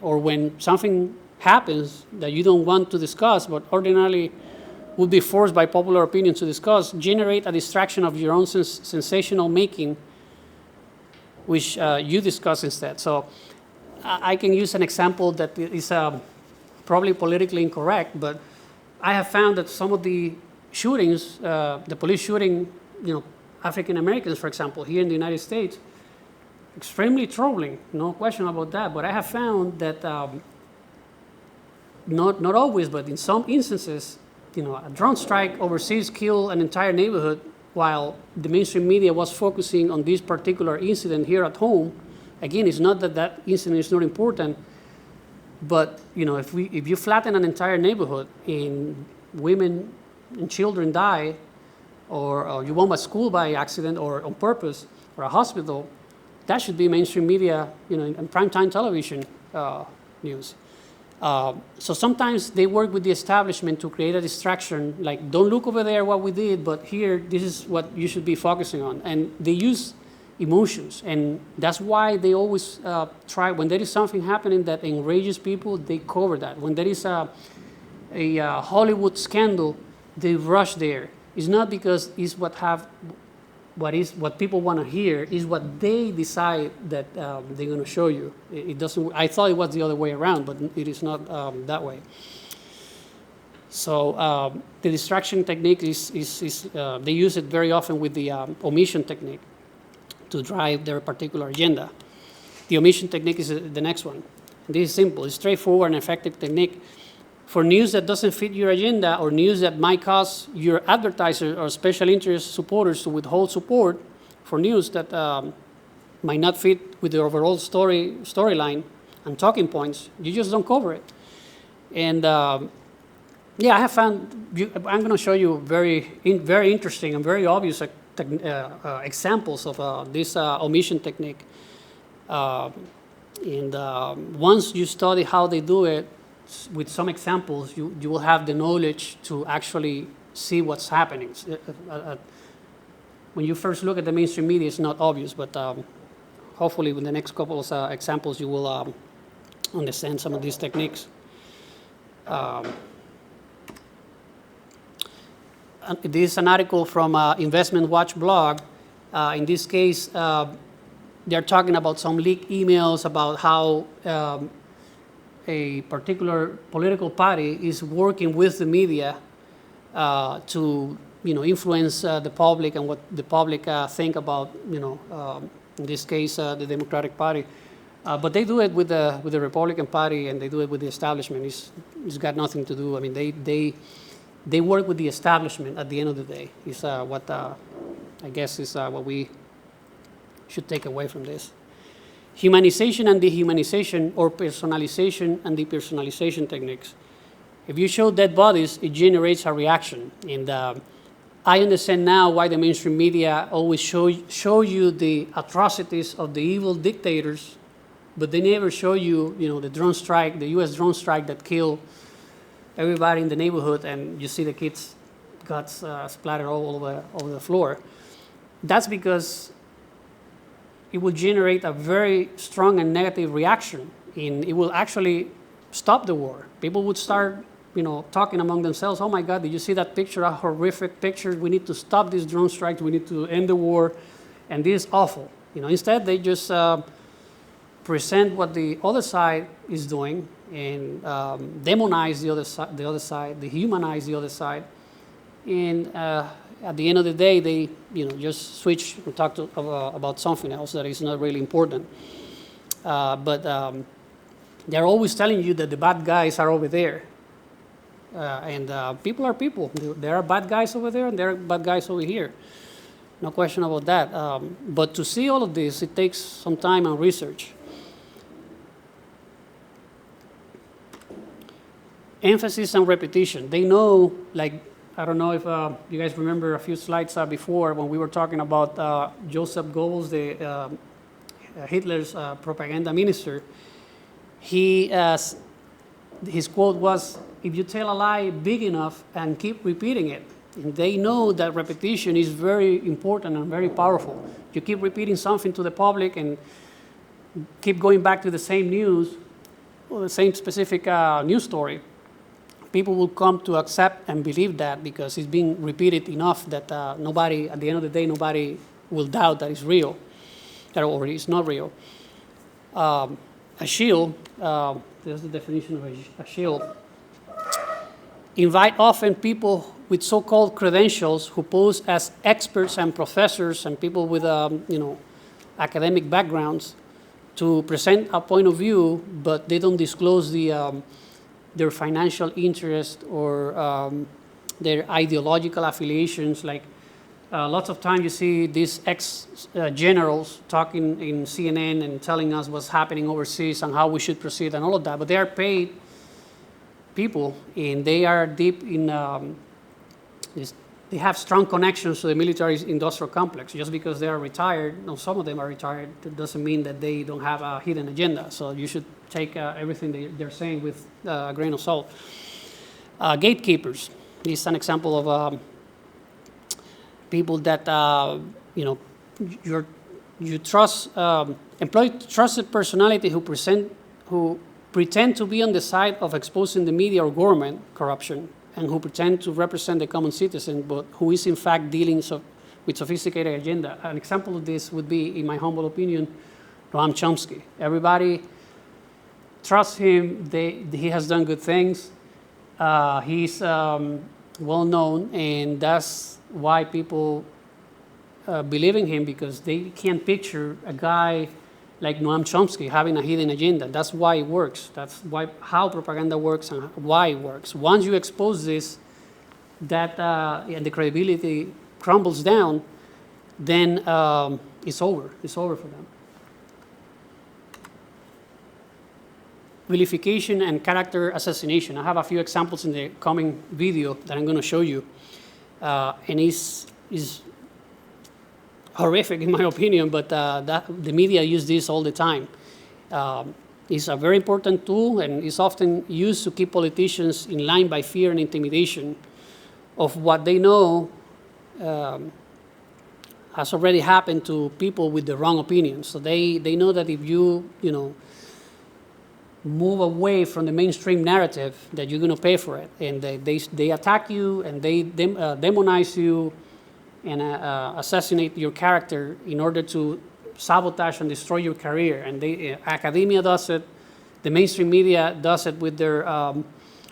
Or when something happens that you don't want to discuss, but ordinarily would be forced by popular opinion to discuss, generate a distraction of your own sensational making, which you discuss instead. So I can use an example that is probably politically incorrect, but I have found that some of the shootings, the police shooting, African Americans, for example, here in the United States, extremely troubling, no question about that. But I have found that not always, but in some instances, a drone strike overseas killed an entire neighborhood, while the mainstream media was focusing on this particular incident here at home. Again, it's not that incident is not important, but if you flatten an entire neighborhood and women and children die, or you bomb a school by accident or on purpose, or a hospital, that should be mainstream media, and primetime television news. So sometimes they work with the establishment to create a distraction, like, don't look over there what we did, but here, this is what you should be focusing on. And they use emotions, and that's why they always try, when there is something happening that enrages people, they cover that. When there is a Hollywood scandal, they rush there. It's not because it's what people want to hear, is what they decide that they're going to show you. It doesn't. I thought it was the other way around, but it is not that way. So the distraction technique is they use it very often with the omission technique to drive their particular agenda. The omission technique is the next one. This is simple. It's straightforward and effective technique. For news that doesn't fit your agenda, or news that might cause your advertisers or special interest supporters to withhold support for news that might not fit with the overall storyline and talking points, you just don't cover it. And I have found, I'm going to show you very interesting and very obvious examples of this omission technique. Once you study how they do it, with some examples, you will have the knowledge to actually see what's happening. When you first look at the mainstream media, it's not obvious, but hopefully with the next couple of examples, you will understand some of these techniques. This is an article from Investment Watch blog. In this case, they're talking about some leaked emails about how a particular political party is working with the media to, influence the public and what the public think about, in this case, the Democratic Party. But they do it with the Republican Party, and they do it with the establishment. It's got nothing to do. I mean, they work with the establishment at the end of the day. Is what I guess is what we should take away from this. Humanization and dehumanization, or personalization and depersonalization techniques. If you show dead bodies, it generates a reaction. And I understand now why the mainstream media always show you the atrocities of the evil dictators, but they never show you, the drone strike, the U.S. drone strike that killed everybody in the neighborhood, and you see the kids' guts splattered all over the floor. That's because it will generate a very strong and negative reaction, and it will actually stop the war. People would start, talking among themselves, oh my God, did you see that picture, a horrific picture? We need to stop these drone strikes, we need to end the war, and this is awful. Instead they just present what the other side is doing and demonize the other side, dehumanize the other side, and at the end of the day, they just switch and talk about something else that is not really important. But they're always telling you that the bad guys are over there. And people are people. There are bad guys over there, and there are bad guys over here. No question about that. But to see all of this, it takes some time and research. Emphasis and repetition. They know, I don't know if you guys remember a few slides before when we were talking about Joseph Goebbels, Hitler's propaganda minister. His quote was, if you tell a lie big enough and keep repeating it, and they know that repetition is very important and very powerful. You keep repeating something to the public and keep going back to the same news or the same specific news story. People will come to accept and believe that because it's being repeated enough that nobody, at the end of the day, nobody will doubt that it's real, or it's not real. A shield, there's the definition of a shield. Invite often people with so-called credentials who pose as experts and professors and people with, academic backgrounds to present a point of view, but they don't disclose their financial interest or their ideological affiliations. Like lots of times you see these ex-generals talking in CNN and telling us what's happening overseas and how we should proceed and all of that, but they are paid people and they are deep in they have strong connections to the military-industrial complex. Just because they are retired, no, some of them are retired, that doesn't mean that they don't have a hidden agenda. So you should take everything they're saying with a grain of salt. Gatekeepers. This is an example of people that you trust, employ trusted personality who pretend to be on the side of exposing the media or government corruption, and who pretend to represent the common citizen, but who is in fact dealing with sophisticated agenda. An example of this would be, in my humble opinion, Noam Chomsky. Everybody trusts him. He has done good things. He's well known, and that's why people believe in him, because they can't picture a guy like Noam Chomsky having a hidden agenda. That's why it works. That's how propaganda works and why it works. Once you expose this, and the credibility crumbles down, then it's over. It's over for them. Vilification and character assassination. I have a few examples in the coming video that I'm going to show you, and it's horrific in my opinion, but the media use this all the time. It's a very important tool, and it's often used to keep politicians in line by fear and intimidation of what they know has already happened to people with the wrong opinions. So they know that if you move away from the mainstream narrative, that you're going to pay for it, and they attack you, and they demonize you and assassinate your character in order to sabotage and destroy your career. And academia does it, the mainstream media does it with their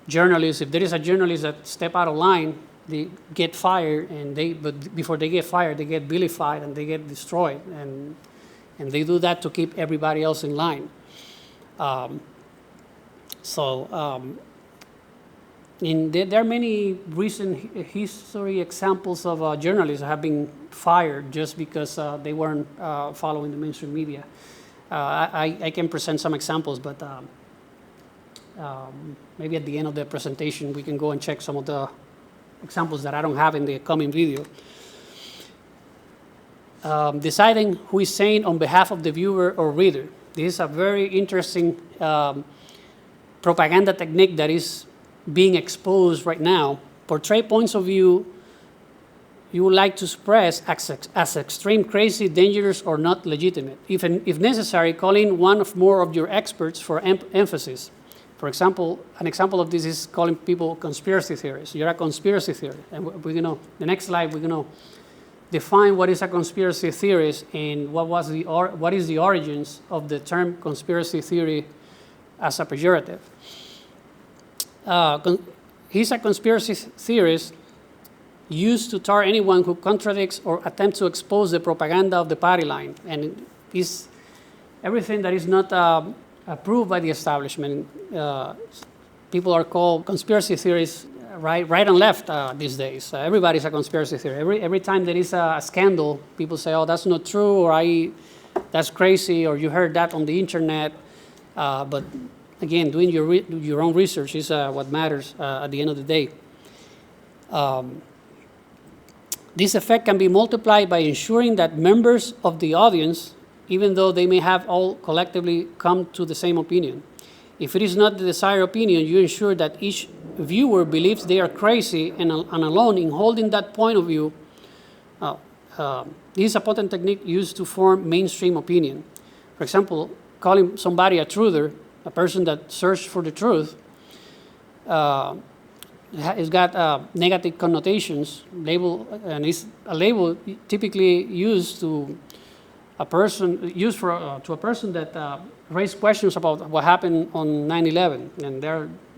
journalists. If there is a journalist that step out of line, they get fired, but before they get fired, they get vilified and they get destroyed, and they do that to keep everybody else in line. There are many recent history examples of journalists that have been fired just because they weren't following the mainstream media. I can present some examples, but maybe at the end of the presentation we can go and check some of the examples that I don't have in the coming video. Deciding who is saying on behalf of the viewer or reader. This is a very interesting propaganda technique that is being exposed right now. Portray points of view you would like to express as extreme, crazy, dangerous, or not legitimate. If necessary, call in one or more of your experts for emphasis. For example, an example of this is calling people conspiracy theorists. You're a conspiracy theorist. And the next slide, we're going to define what is a conspiracy theorist and what is the origins of the term conspiracy theory as a pejorative. He's a conspiracy theorist used to tar anyone who contradicts or attempts to expose the propaganda of the party line. And it's everything that is not approved by the establishment. People are called conspiracy theorists right and left these days. Everybody's a conspiracy theory. Every time there is a scandal, people say, oh, that's not true, or that's crazy, or you heard that on the internet. But again, doing your own research is what matters at the end of the day. This effect can be multiplied by ensuring that members of the audience, even though they may have all collectively come to the same opinion. If it is not the desired opinion, you ensure that each viewer believes they are crazy and alone in holding that point of view. This is a potent technique used to form mainstream opinion. For example, calling somebody a truther, a person that searched for the truth, it's got negative connotations. And it's a label typically used to a person that raised questions about what happened on 9/11. And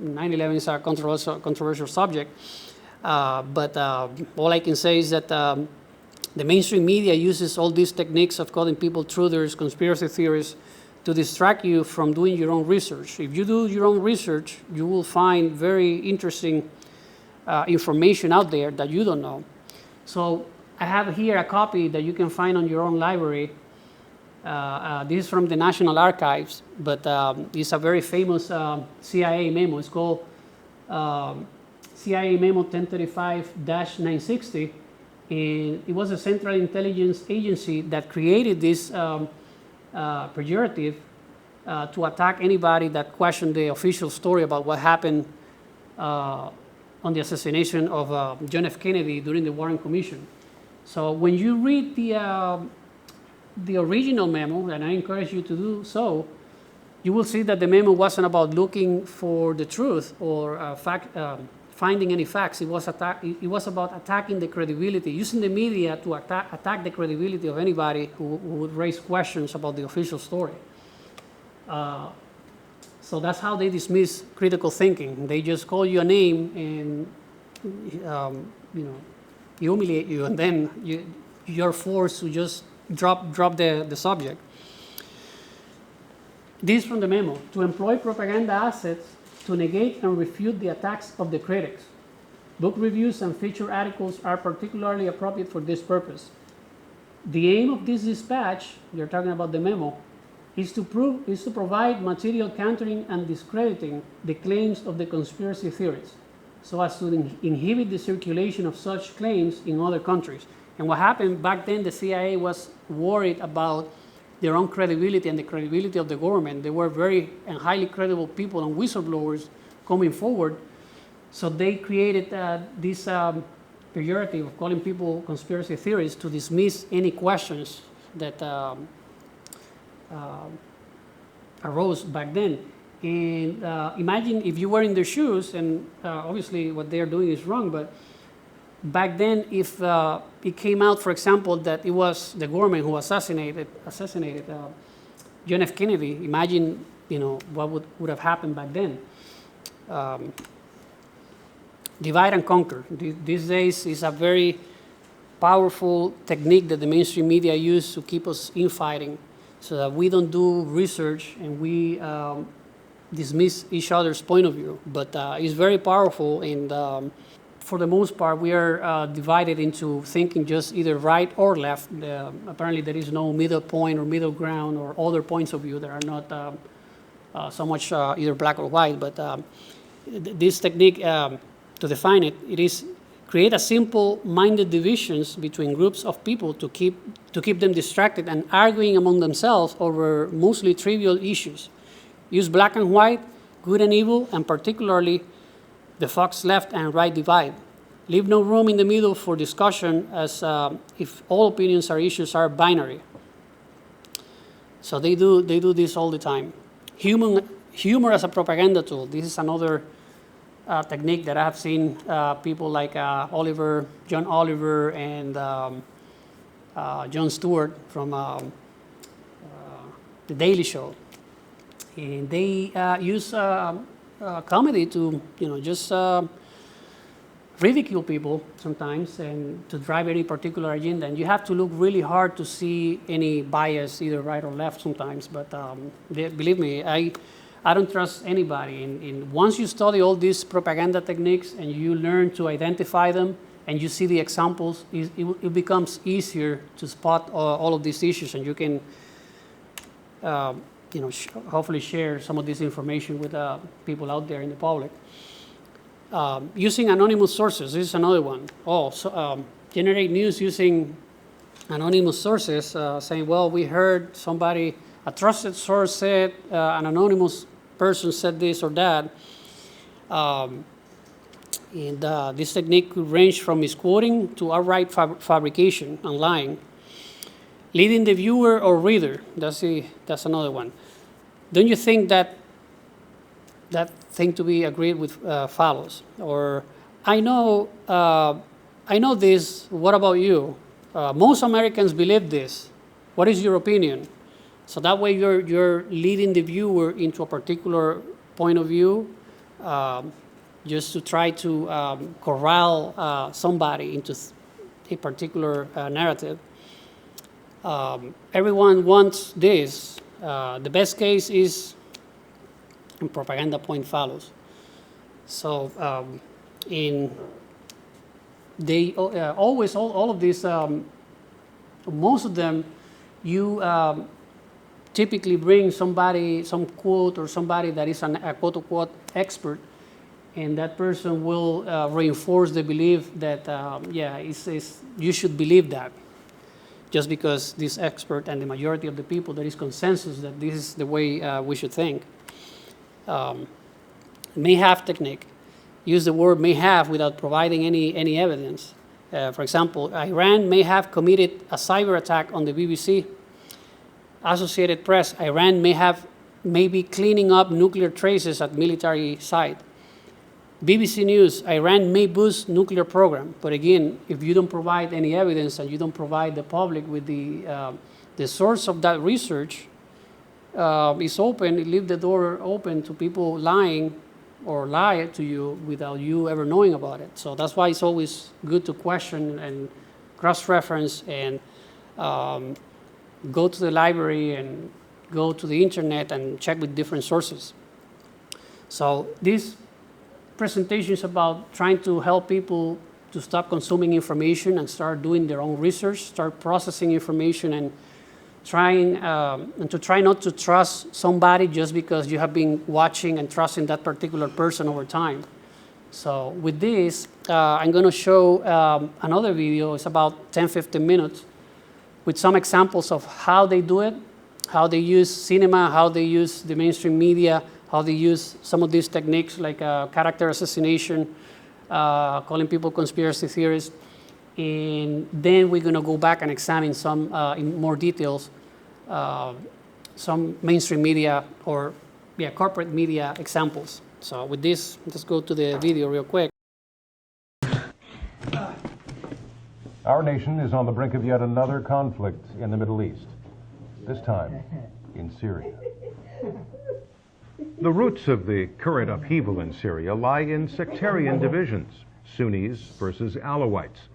9/11 is a controversial subject. But all I can say is that the mainstream media uses all these techniques of calling people truthers, conspiracy theorists, to distract you from doing your own research. If you do your own research, you will find very interesting information out there that you don't know. So I have here a copy that you can find on your own library. This is from the National Archives, but it's a very famous CIA memo. It's called CIA memo 1035-960, and it was a Central Intelligence Agency that created this pejorative to attack anybody that questioned the official story about what happened on the assassination of John F. Kennedy during the Warren Commission. So when you read the original memo, and I encourage you to do so, you will see that the memo wasn't about looking for the truth or finding any facts. It was about attacking the credibility, using the media to attack the credibility of anybody who would raise questions about the official story. So that's how they dismiss critical thinking. They just call you a name and humiliate you, and then you're forced to just drop the subject. This from the memo: to employ propaganda assets to negate and refute the attacks of the critics. Book reviews and feature articles are particularly appropriate for this purpose. The aim of this dispatch, you're talking about the memo, is to provide material countering and discrediting the claims of the conspiracy theorists, so as to inhibit the circulation of such claims in other countries. And what happened back then, the CIA was worried about their own credibility and the credibility of the government. They were very and highly credible people and whistleblowers coming forward. So they created this pejorative of calling people conspiracy theorists to dismiss any questions that arose back then. And imagine if you were in their shoes, and obviously what they're doing is wrong, but back then, if it came out, for example, that it was the government who assassinated John F. Kennedy, imagine what would have happened back then. Divide and conquer. These days is a very powerful technique that the mainstream media use to keep us infighting, so that we don't do research and we dismiss each other's point of view. But it's very powerful, and for the most part, we are divided into thinking just either right or left. Apparently, there is no middle point or middle ground or other points of view that are not so much either black or white. But this technique, to define it, it is create a simple-minded divisions between groups of people to keep them distracted and arguing among themselves over mostly trivial issues. Use black and white, good and evil, and particularly the Fox left and right divide. Leave no room in the middle for discussion, as if all opinions or issues are binary. So they do this all the time. Humor as a propaganda tool. This is another technique that I have seen people like John Oliver and Jon Stewart from The Daily Show. And they use comedy to just ridicule people sometimes and to drive any particular agenda. And you have to look really hard to see any bias, either right or left sometimes. But believe me, I don't trust anybody. And once you study all these propaganda techniques and you learn to identify them and you see the examples, it becomes easier to spot all of these issues, and you can hopefully share some of this information with people out there in the public. Using anonymous sources, this is another one. Generate news using anonymous sources, saying, well, we heard somebody, a trusted source said, an anonymous person said this or that. This technique could range from misquoting to outright fabrication and lying. Leading the viewer or reader, that's another one. Don't you think that thing to be agreed with follows? Or, I know this, what about you? Most Americans believe this. What is your opinion? So that way you're leading the viewer into a particular point of view, just to try to corral somebody into a particular narrative. Everyone wants this. The best case is propaganda point follows. So they always, all of these, most of them, you typically bring somebody, some quote or somebody that is a quote-unquote expert, and that person will reinforce the belief that, you should believe that. Just because this expert and the majority of the people, there is consensus that this is the way we should think. May have technique. Use the word may have without providing any evidence. For example, Iran may have committed a cyber attack on the BBC. Associated Press, Iran may be cleaning up nuclear traces at military site. BBC News, Iran may boost nuclear program. But again, if you don't provide any evidence and you don't provide the public with the source of that research, it's open, it leaves the door open to people lying or lie to you without you ever knowing about it. So that's why it's always good to question and cross-reference and go to the library and go to the internet and check with different sources. So this presentation is about trying to help people to stop consuming information and start doing their own research, start processing information, and try not to trust somebody just because you have been watching and trusting that particular person over time. So with this, I'm going to show another video. It's about 10-15 minutes with some examples of how they do it, how they use cinema, how they use the mainstream media, how they use some of these techniques like character assassination, calling people conspiracy theorists. And then we're going to go back and examine some, in more details, some mainstream media or corporate media examples. So with this, let's go to the video real quick. Our nation is on the brink of yet another conflict in the Middle East, this time in Syria. The roots of the current upheaval in Syria lie in sectarian divisions, Sunnis versus Alawites.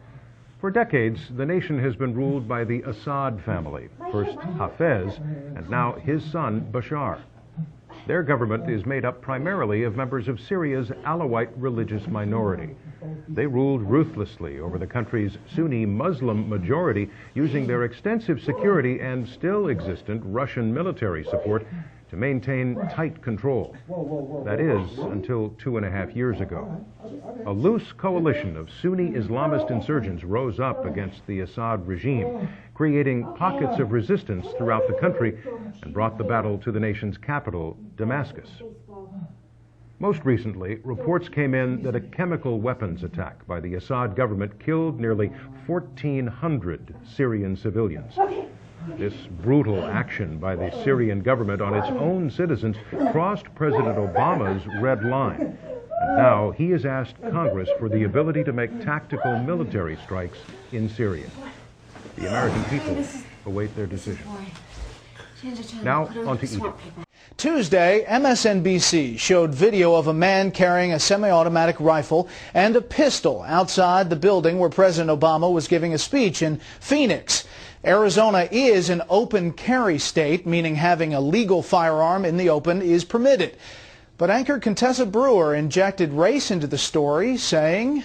For decades, the nation has been ruled by the Assad family, first Hafez, and now his son, Bashar. Their government is made up primarily of members of Syria's Alawite religious minority. They ruled ruthlessly over the country's Sunni Muslim majority, using their extensive security and still existent Russian military support to maintain tight control. That is, until 2.5 years ago. A loose coalition of Sunni Islamist insurgents rose up against the Assad regime, creating pockets of resistance throughout the country and brought the battle to the nation's capital, Damascus. Most recently, reports came in that a chemical weapons attack by the Assad government killed nearly 1,400 Syrian civilians. This brutal action by the Syrian government on its own citizens crossed President Obama's red line. And now he has asked Congress for the ability to make tactical military strikes in Syria. The American people await their decision. Now, on to Egypt. Tuesday, MSNBC showed video of a man carrying a semi-automatic rifle and a pistol outside the building where President Obama was giving a speech in Phoenix. Arizona is an open carry state, meaning having a legal firearm in the open is permitted. But anchor Contessa Brewer injected race into the story, saying,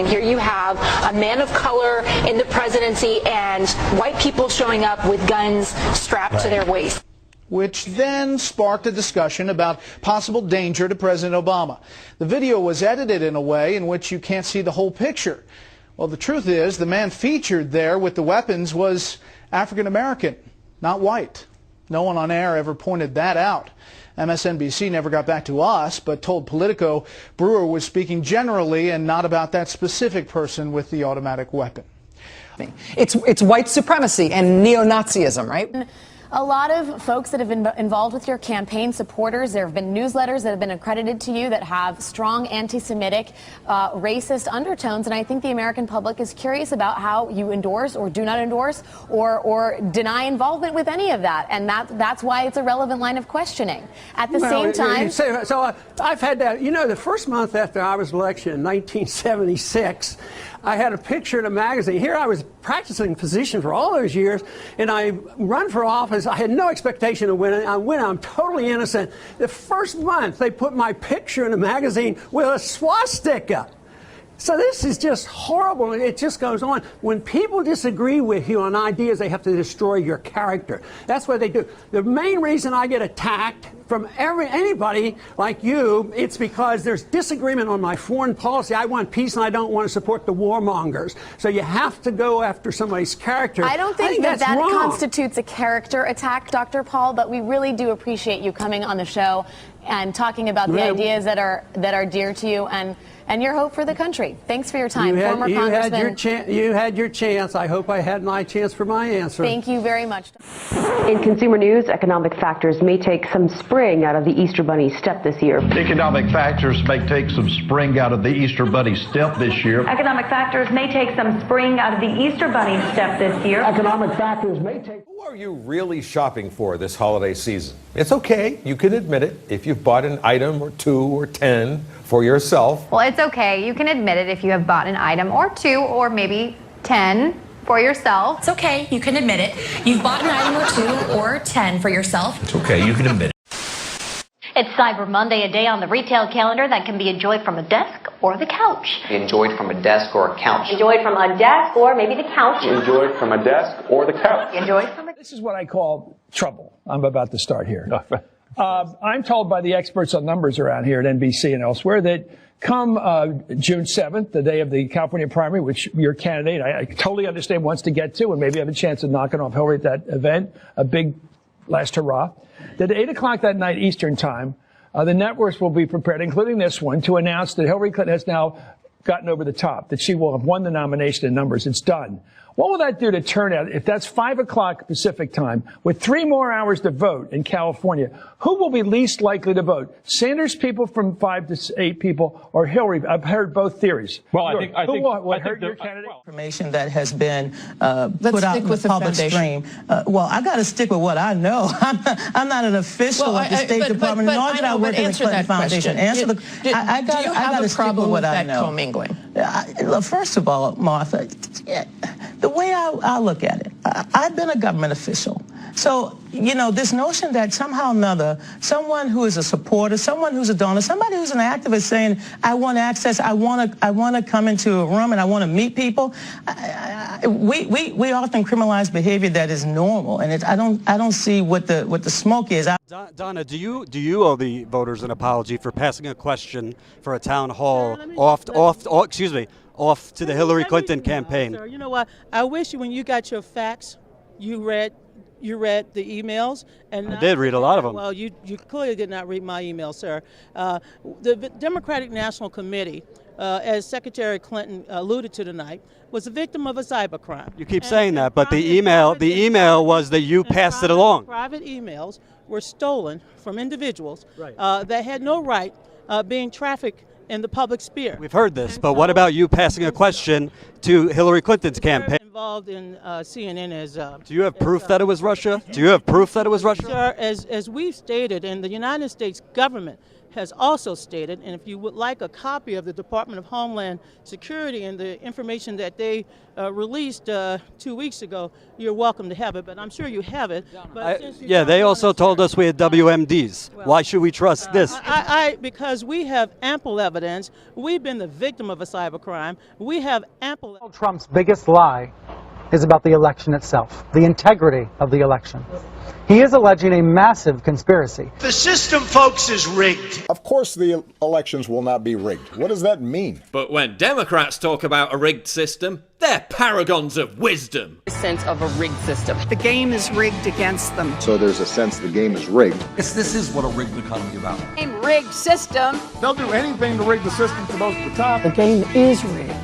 here you have a man of color in the presidency and white people showing up with guns strapped to their waist. Which then sparked a discussion about possible danger to President Obama. The video was edited in a way in which you can't see the whole picture. Well, the truth is, the man featured there with the weapons was African American, not white. No one on air ever pointed that out. MSNBC never got back to us, but told Politico Brewer was speaking generally and not about that specific person with the automatic weapon. It's white supremacy and neo-Nazism, right? A lot of folks that have been involved with your campaign, supporters, there have been newsletters that have been accredited to you that have strong anti-Semitic, racist undertones, and I think the American public is curious about how you endorse or do not endorse or deny involvement with any of that, and that's why it's a relevant line of questioning. At the same time... So I've had that, you know, the first month after I was elected in 1976, I had a picture in a magazine. Here I was practicing physician for all those years, and I run for office. I had no expectation of winning. I win. I'm totally innocent. The first month, they put my picture in a magazine with a swastika. So this is just horrible. It just goes on. When people disagree with you on ideas, they have to destroy your character. That's what they do. The main reason I get attacked from anybody like you, it's because there's disagreement on my foreign policy. I want peace and I don't want to support the warmongers. So you have to go after somebody's character. I don't think that's that wrong. constitutes a character attack, Dr. Paul, but we really do appreciate you coming on the show and talking about the ideas that are dear to you and your hope for the country. Thanks for your time. You Former Congressman. You had your chance. I hope I had my chance for my answer. Thank you very much. In consumer news, economic factors may take some spring out of the Easter Bunny step this year. Economic factors may take some spring out of the Easter Bunny step this year. Economic factors may take some spring out of the Easter Bunny step this year. Economic factors may take... Who are you really shopping for this holiday season? It's okay. You can admit it if you've bought an item or 2 or 10 for yourself. Well, it's okay. You can admit it if you have bought an item or 2 or maybe 10 for yourself. It's okay. You can admit it. You've bought an item or 2 or 10 for yourself. It's okay. You can admit it. It's Cyber Monday, a day on the retail calendar that can be enjoyed from a desk or the couch. Enjoyed from a desk or a couch. Enjoyed from a desk or maybe the couch. Enjoyed from a desk or the couch. Enjoyed from a... This is what I call trouble. I'm about to start here. I'm told by the experts on numbers around here at NBC and elsewhere that come June 7th, the day of the California primary, which your candidate, I totally understand, wants to get to and maybe have a chance of knocking off Hillary at that event, a big last hurrah, that at 8 o'clock that night Eastern time, the networks will be prepared, including this one, to announce that Hillary Clinton has now gotten over the top, that she will have won the nomination in numbers. It's done. What will that do to turnout if that's 5 o'clock Pacific time with 3 more hours to vote in California? Who will be least likely to vote? Sanders people from 5 to 8 people or Hillary? I've heard both theories. Well, I think will hurt your candidate? Information that has been put out in the public stream. Well, I got to stick with what I know. I'm not an official of the State Department, nor did I work in the Clinton Foundation. Do you have a problem with that commingling? First of all, Martha, the way I look at it, I've been a government official. So, you know, this notion that somehow or another, someone who is a supporter, someone who's a donor, somebody who's an activist saying, I want access, I want to come into a room and I want to meet people, we often criminalize behavior that is normal, and I don't see what the smoke is. Donna, do you owe the voters an apology for passing a question for a town hall off to the Hillary Clinton campaign? Sir, you know what? I wish when you got your facts, you read the emails. And I did read a lot of them. Well, you clearly did not read my email, sir. The Democratic National Committee, as Secretary Clinton alluded to tonight, was a victim of a cybercrime. You keep saying that, but the email was that you passed it along. Private emails were stolen from individuals that had no right being trafficked in the public sphere. We've heard this, but what about you passing a question to Hillary Clinton's campaign? Involved in CNN as... Do you have proof that it was Russia? Do you have proof that it was Russia? Sir, as we've stated, and the United States government has also stated, and if you would like a copy of the Department of Homeland Security and the information that they released 2 weeks ago, you're welcome to have it, but I'm sure you have it. But yeah, they also told us we had WMDs. Well, why should we trust this? Because we have ample evidence. We've been the victim of a cybercrime. We have ample... Trump's biggest lie is about the election itself, the integrity of the election. He is alleging a massive conspiracy. The system, folks, is rigged. Of course the elections will not be rigged. What does that mean? But when Democrats talk about a rigged system, they're paragons of wisdom. A sense of a rigged system. The game is rigged against them. So there's a sense the game is rigged. This is what a rigged economy is about. A rigged system. They'll do anything to rig the system for those at the top. The game is rigged.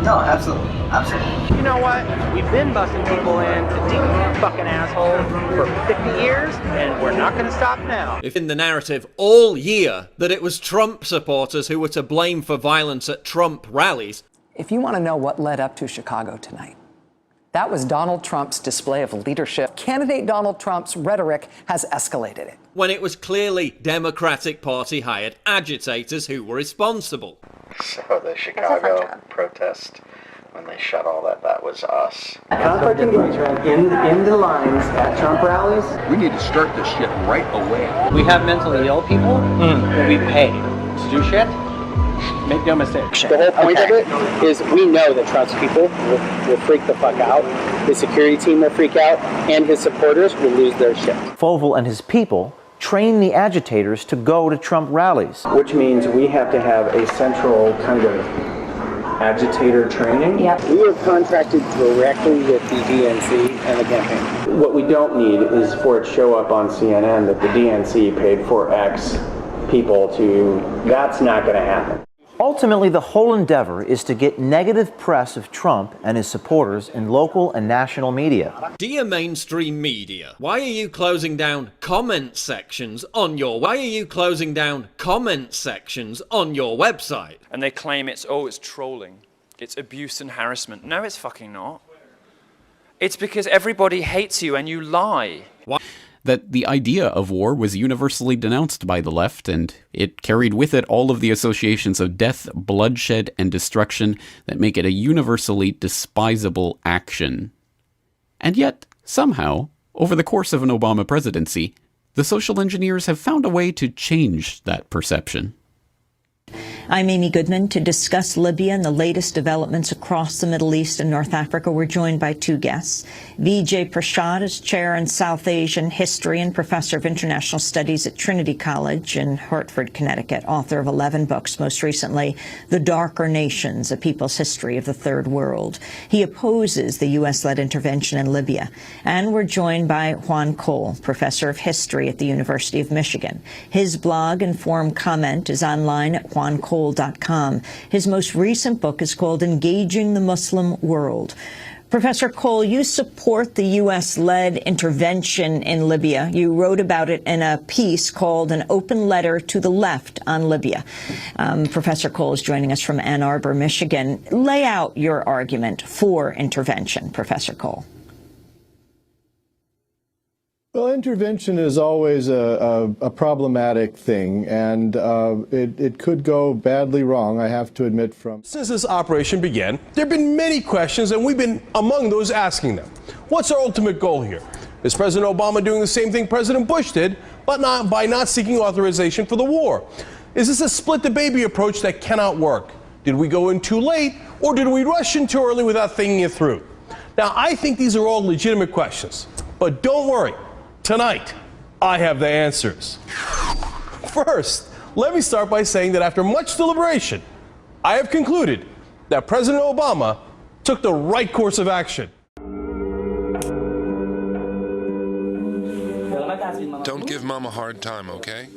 No, absolutely. Absolutely. You know what? We've been busting people in to deep fucking assholes for 50 years, and we're not going to stop now. If in the narrative all year that it was Trump supporters who were to blame for violence at Trump rallies. If you want to know what led up to Chicago tonight, that was Donald Trump's display of leadership. Candidate Donald Trump's rhetoric has escalated it. When it was clearly Democratic Party hired agitators who were responsible. So the Chicago protest, when they shut all that was us. Conflict engagement in the lines at Trump rallies. We need to start this shit right away. We have mentally ill people that we pay to do shit. Make no mistake. The whole point of it is we know that Trump's people will freak the fuck out. His security team will freak out, and his supporters will lose their shit. Foval and his people train the agitators to go to Trump rallies. Which means we have to have a central kind of agitator training. Yep. We are contracted directly with the DNC and the campaign. What we don't need is for it to show up on CNN that the DNC paid for X people to, that's not going to happen. Ultimately, the whole endeavor is to get negative press of Trump and his supporters in local and national media. Dear mainstream media, why are you closing down comment sections on your website? And they claim it's trolling, it's abuse and harassment. No, it's fucking not. It's because everybody hates you and you lie. Why? That the idea of war was universally denounced by the left, and it carried with it all of the associations of death, bloodshed, and destruction that make it a universally despisable action. And yet, somehow, over the course of an Obama presidency, the social engineers have found a way to change that perception. I'm Amy Goodman. To discuss Libya and the latest developments across the Middle East and North Africa, we're joined by two guests. Vijay Prashad is chair in South Asian history and professor of international studies at Trinity College in Hartford, Connecticut, author of 11 books, most recently The Darker Nations, A People's History of the Third World. He opposes the U.S.-led intervention in Libya. And we're joined by Juan Cole, professor of history at the University of Michigan. His blog, Informed Comment, is online at juancole.com. His most recent book is called Engaging the Muslim World. Professor Cole, you support the U.S.-led intervention in Libya. You wrote about it in a piece called An Open Letter to the Left on Libya. Professor Cole is joining us from Ann Arbor, Michigan. Lay out your argument for intervention, Professor Cole. Well, intervention is always a problematic thing, and it could go badly wrong, I have to admit. Since this operation began, there have been many questions, and we've been among those asking them. What's our ultimate goal here? Is President Obama doing the same thing President Bush did, but by not seeking authorization for the war? Is this a split-the-baby approach that cannot work? Did we go in too late, or did we rush in too early without thinking it through? Now, I think these are all legitimate questions, but don't worry. Tonight, I have the answers. First, let me start by saying that after much deliberation, I have concluded that President Obama took the right course of action. Don't give Mom a hard time, okay?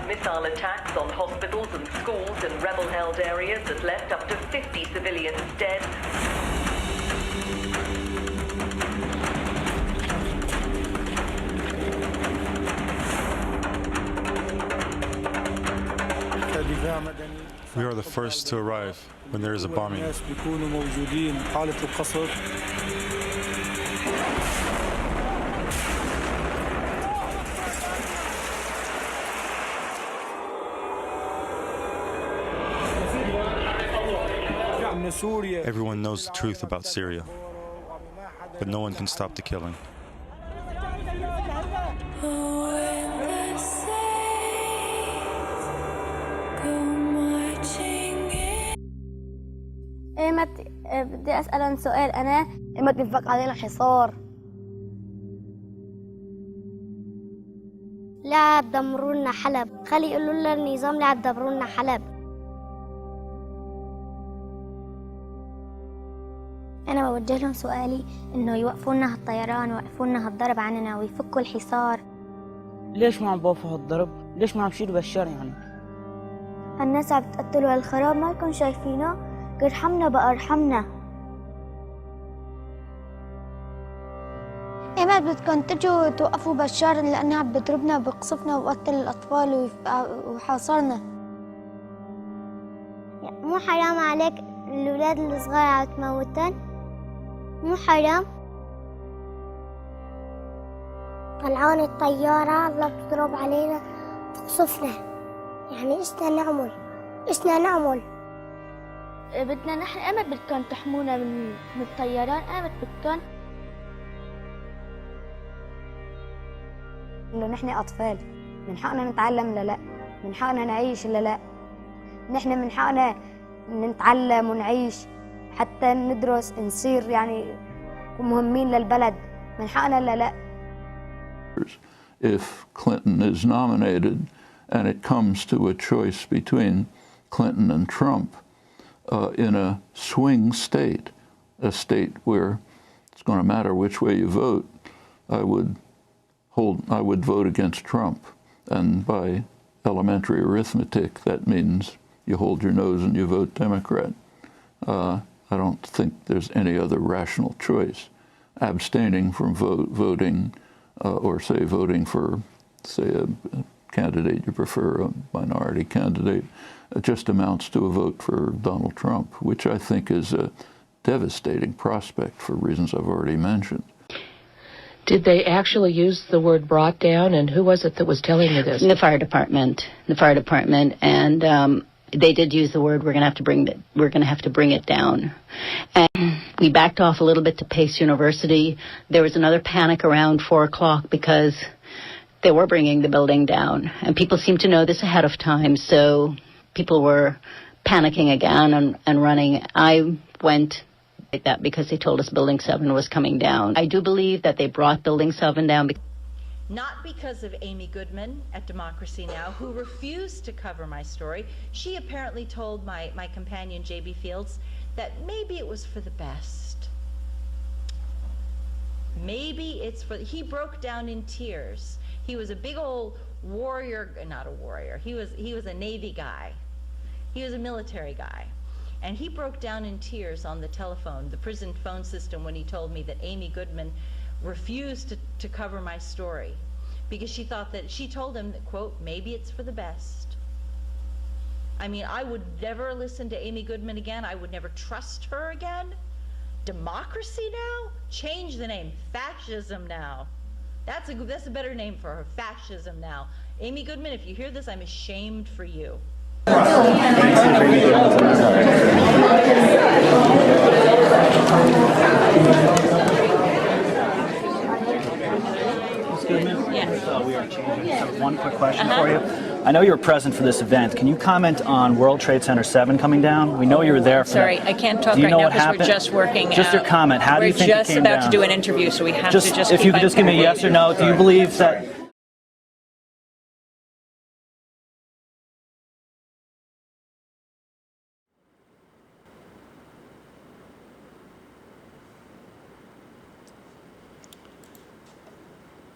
Missile attacks on hospitals and schools in rebel-held areas has left up to 50 civilians dead. We are the first to arrive when there is a bombing. Everyone knows the truth about Syria, but no one can stop the killing. بدي أسأل عن سؤال. أنا إمتى انفق علينا حصار؟ لا تدمروا لنا حلب. خلي يقولوا لنا النظام لا تدمروا لنا حلب. أنا بوجه لهم سؤالي إنه يوقفوا لنا هالطيران ويوقفوا لنا هالضرب عننا ويفكوا الحصار. ليش ما عم بوقفوا هالضرب؟ ليش ما عم يشيلوا بشار يعني؟ الناس عم تقتلوا هالخراب ما لكم شايفينه؟ ارحمنا بقى ارحمنا. إيمت بدكم تجوا توقفوا بشار لأنه عم بضربنا وبقصفنا وبقتل الأطفال وحاصرنا. مو حرام عليك الأولاد الصغار عم تموتن؟ مو حرام؟ طلعون الطيارة الله بتضرب علينا تقصفنا. يعني إيشنا نعمل؟ إيشنا نعمل؟ بدنا نحن امت بدكم تحمونا من الطيران، امت بدكم إنه نحن أطفال من حقنا نتعلم ولا لا؟ من حقنا نعيش ولا لا؟ نحن من حقنا نتعلم ونعيش حتى ندرس نصير يعني مهمين للبلد من حقنا ولا لا؟ If Clinton is nominated and it comes to a choice between Clinton and Trump in a swing state, a state where it's going to matter which way you vote, I would vote against Trump. And by elementary arithmetic, that means you hold your nose and you vote Democrat. I don't think there's any other rational choice. Abstaining from voting or, say, voting for, say, a candidate you prefer, a minority candidate, just amounts to a vote for Donald Trump, which I think is a devastating prospect for reasons I've already mentioned. Did they actually use the word brought down, and who was it that was telling you this? The fire department, and they did use the word, we're going to have to bring it down. And we backed off a little bit to Pace University. There was another panic around 4 o'clock because they were bringing the building down, and people seemed to know this ahead of time, so people were panicking again and running. I went like that because they told us Building 7 was coming down. I do believe that they brought Building 7 down. Not because of Amy Goodman at Democracy Now!, who refused to cover my story. She apparently told my companion, J.B. Fields, that maybe it was for the best. Maybe it's for... He broke down in tears. He was a big old warrior, not a warrior, he was a Navy guy. He was a military guy. And he broke down in tears on the telephone, the prison phone system, when he told me that Amy Goodman refused to cover my story because she thought that, she told him that, quote, maybe it's for the best. I mean, I would never listen to Amy Goodman again. I would never trust her again. Democracy Now? Change the name. Fascism Now. That's a better name for her. Fascism Now. Amy Goodman, if you hear this, I'm ashamed for you. We are changing. So one quick question for you. I know you were present for this event. Can you comment on World Trade Center 7 coming down? We know you were there for Sorry, that. I can't talk Do you right know now what because happened? we're just working. Just your comment. How do you think it came down? We're just about to do an interview, so we have to just if you could just give me a yes or no. Do you believe that?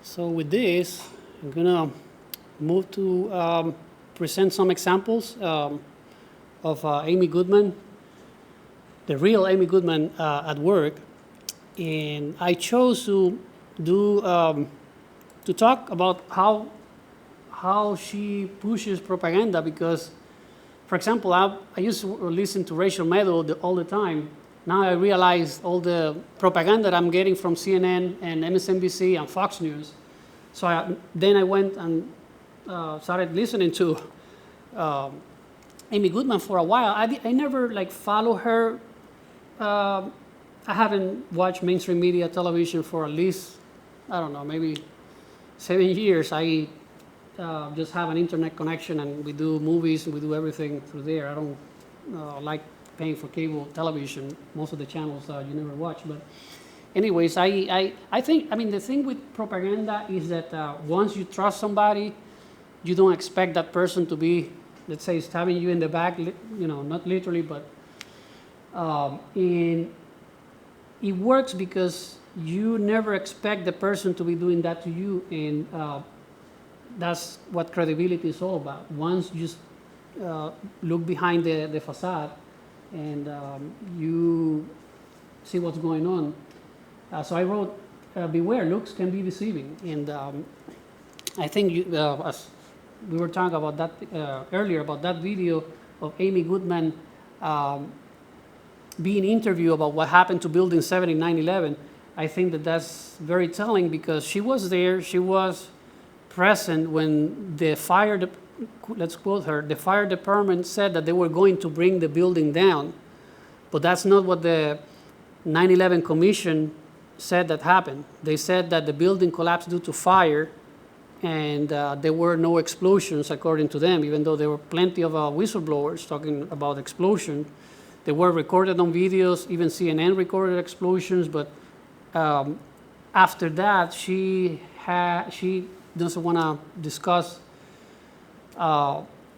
So with this, I'm gonna move to present some examples of Amy Goodman, the real Amy Goodman at work. And I chose to do to talk about how she pushes propaganda because, for example, I used to listen to Rachel Maddow all the time. Now I realize all the propaganda that I'm getting from CNN and MSNBC and Fox News. So then I went and started listening to Amy Goodman for a while. I never follow her. I haven't watched mainstream media television for at least, I don't know, maybe 7 years. I just have an internet connection and we do movies and we do everything through there. I don't like paying for cable television. Most of the channels you never watch. But anyways, I think, the thing with propaganda is that once you trust somebody, you don't expect that person to be, let's say, stabbing you in the back, not literally, but and it works because you never expect the person to be doing that to you, and that's what credibility is all about. Once you look behind the facade and you see what's going on. So I wrote, beware, looks can be deceiving. And I think as we were talking about that earlier, about that video of Amy Goodman being interviewed about what happened to Building 7 in 9/11, I think that's very telling because she was there, she was present when the let's quote her, the fire department said that they were going to bring the building down, but that's not what the 9/11 Commission said that happened. They said that the building collapsed due to fire and there were no explosions according to them, even though there were plenty of whistleblowers talking about explosion. They were recorded on videos, even CNN recorded explosions, but after that, she doesn't want to discuss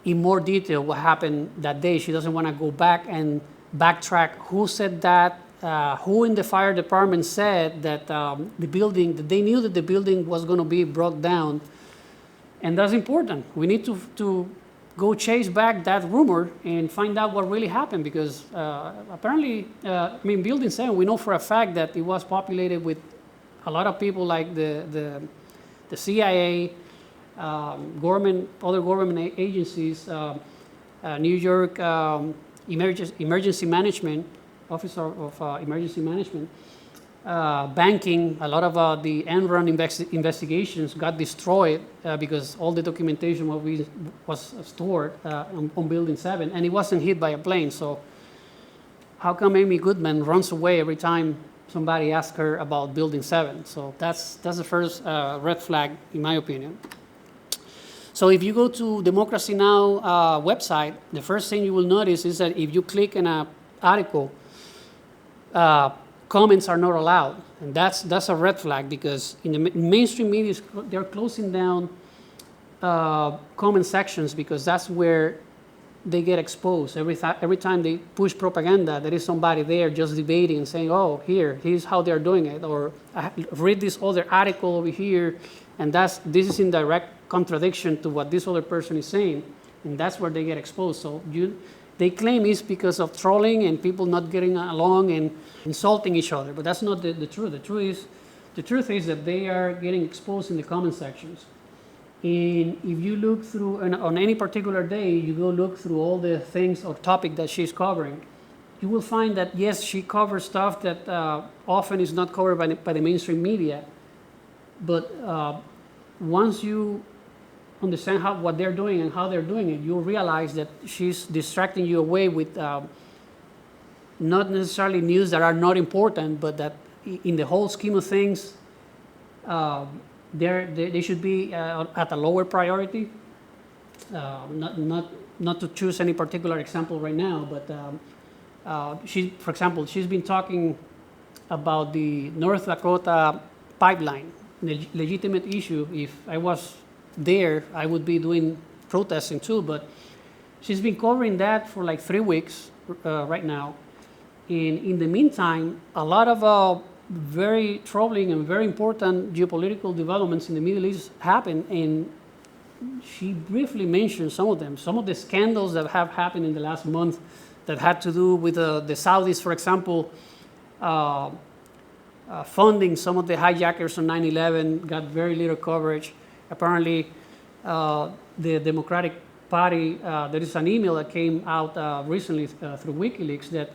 in more detail what happened that day. She doesn't want to go back and backtrack who said that, who in the fire department said that the building, that they knew that the building was going to be brought down. And that's important. We need to go chase back that rumor and find out what really happened, because apparently, Building 7, we know for a fact that it was populated with a lot of people like the CIA, other government agencies, New York Emergency Management, Office of Emergency Management, banking. A lot of the Enron investigations got destroyed because all the documentation was stored on Building 7, and it wasn't hit by a plane. So how come Amy Goodman runs away every time somebody asks her about Building 7? So that's the first red flag, in my opinion. So if you go to Democracy Now! Website, the first thing you will notice is that if you click on an article, comments are not allowed. And that's a red flag, because in the mainstream media, they're closing down comment sections, because that's where they get exposed. Every time they push propaganda, there is somebody there just debating and saying, oh, here's how they're doing it, or read this other article over here, and this is in direct contradiction to what this other person is saying, and that's where they get exposed. So they claim it's because of trolling and people not getting along and insulting each other, but that's not the truth. The truth is that they are getting exposed in the comment sections. And if you look through, on any particular day, you go look through all the things or topic that she's covering, you will find that, yes, she covers stuff that often is not covered by the mainstream media. But once you understand what they're doing and how they're doing it, you'll realize that she's distracting you away with not necessarily news that are not important, but that in the whole scheme of things, they should be at a lower priority. Not to choose any particular example right now, but for example, she's been talking about the North Dakota pipeline, the legitimate issue. If I was there, I would be doing protesting too, but she's been covering that for like 3 weeks right now. And in the meantime, a lot of very troubling and very important geopolitical developments in the Middle East happen, and she briefly mentioned some of them. Some of the scandals that have happened in the last month that had to do with the Saudis, for example, funding some of the hijackers on 9/11 got very little coverage. Apparently, the Democratic Party, there is an email that came out recently through WikiLeaks that,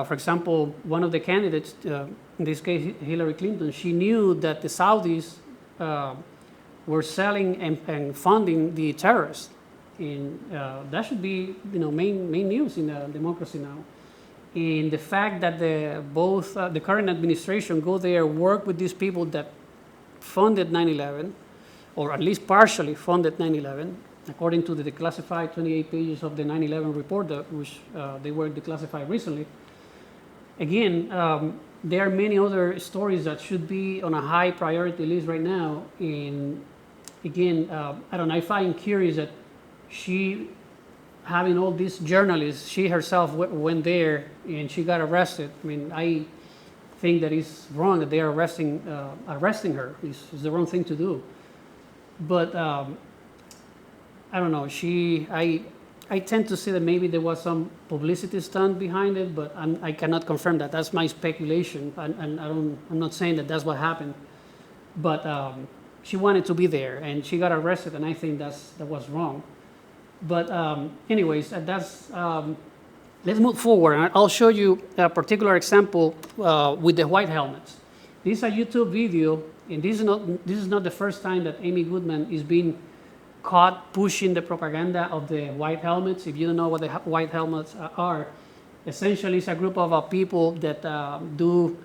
for example, one of the candidates, in this case Hillary Clinton, she knew that the Saudis were selling and funding the terrorists. And that should be main news in Democracy Now! And the fact that both the current administration go there, work with these people that funded 9/11, or at least partially funded 9/11, according to the declassified 28 pages of the 9/11 report, which they were declassified recently. Again, there are many other stories that should be on a high priority list right now. And again, I don't know, I find curious that she, having all these journalists, she herself went there and she got arrested. I mean, I think that it's wrong that they are arresting her. It's the wrong thing to do. But I don't know. I tend to see that maybe there was some publicity stunt behind it, but I cannot confirm that. That's my speculation, and I'm not saying that that's what happened. But she wanted to be there, and she got arrested, and I think that was wrong. But anyways, let's move forward, and I'll show you a particular example with the white helmets. This is a YouTube video, and this is not the first time that Amy Goodman is being caught pushing the propaganda of the white helmets. If you don't know what the white helmets are, essentially it's a group of people that do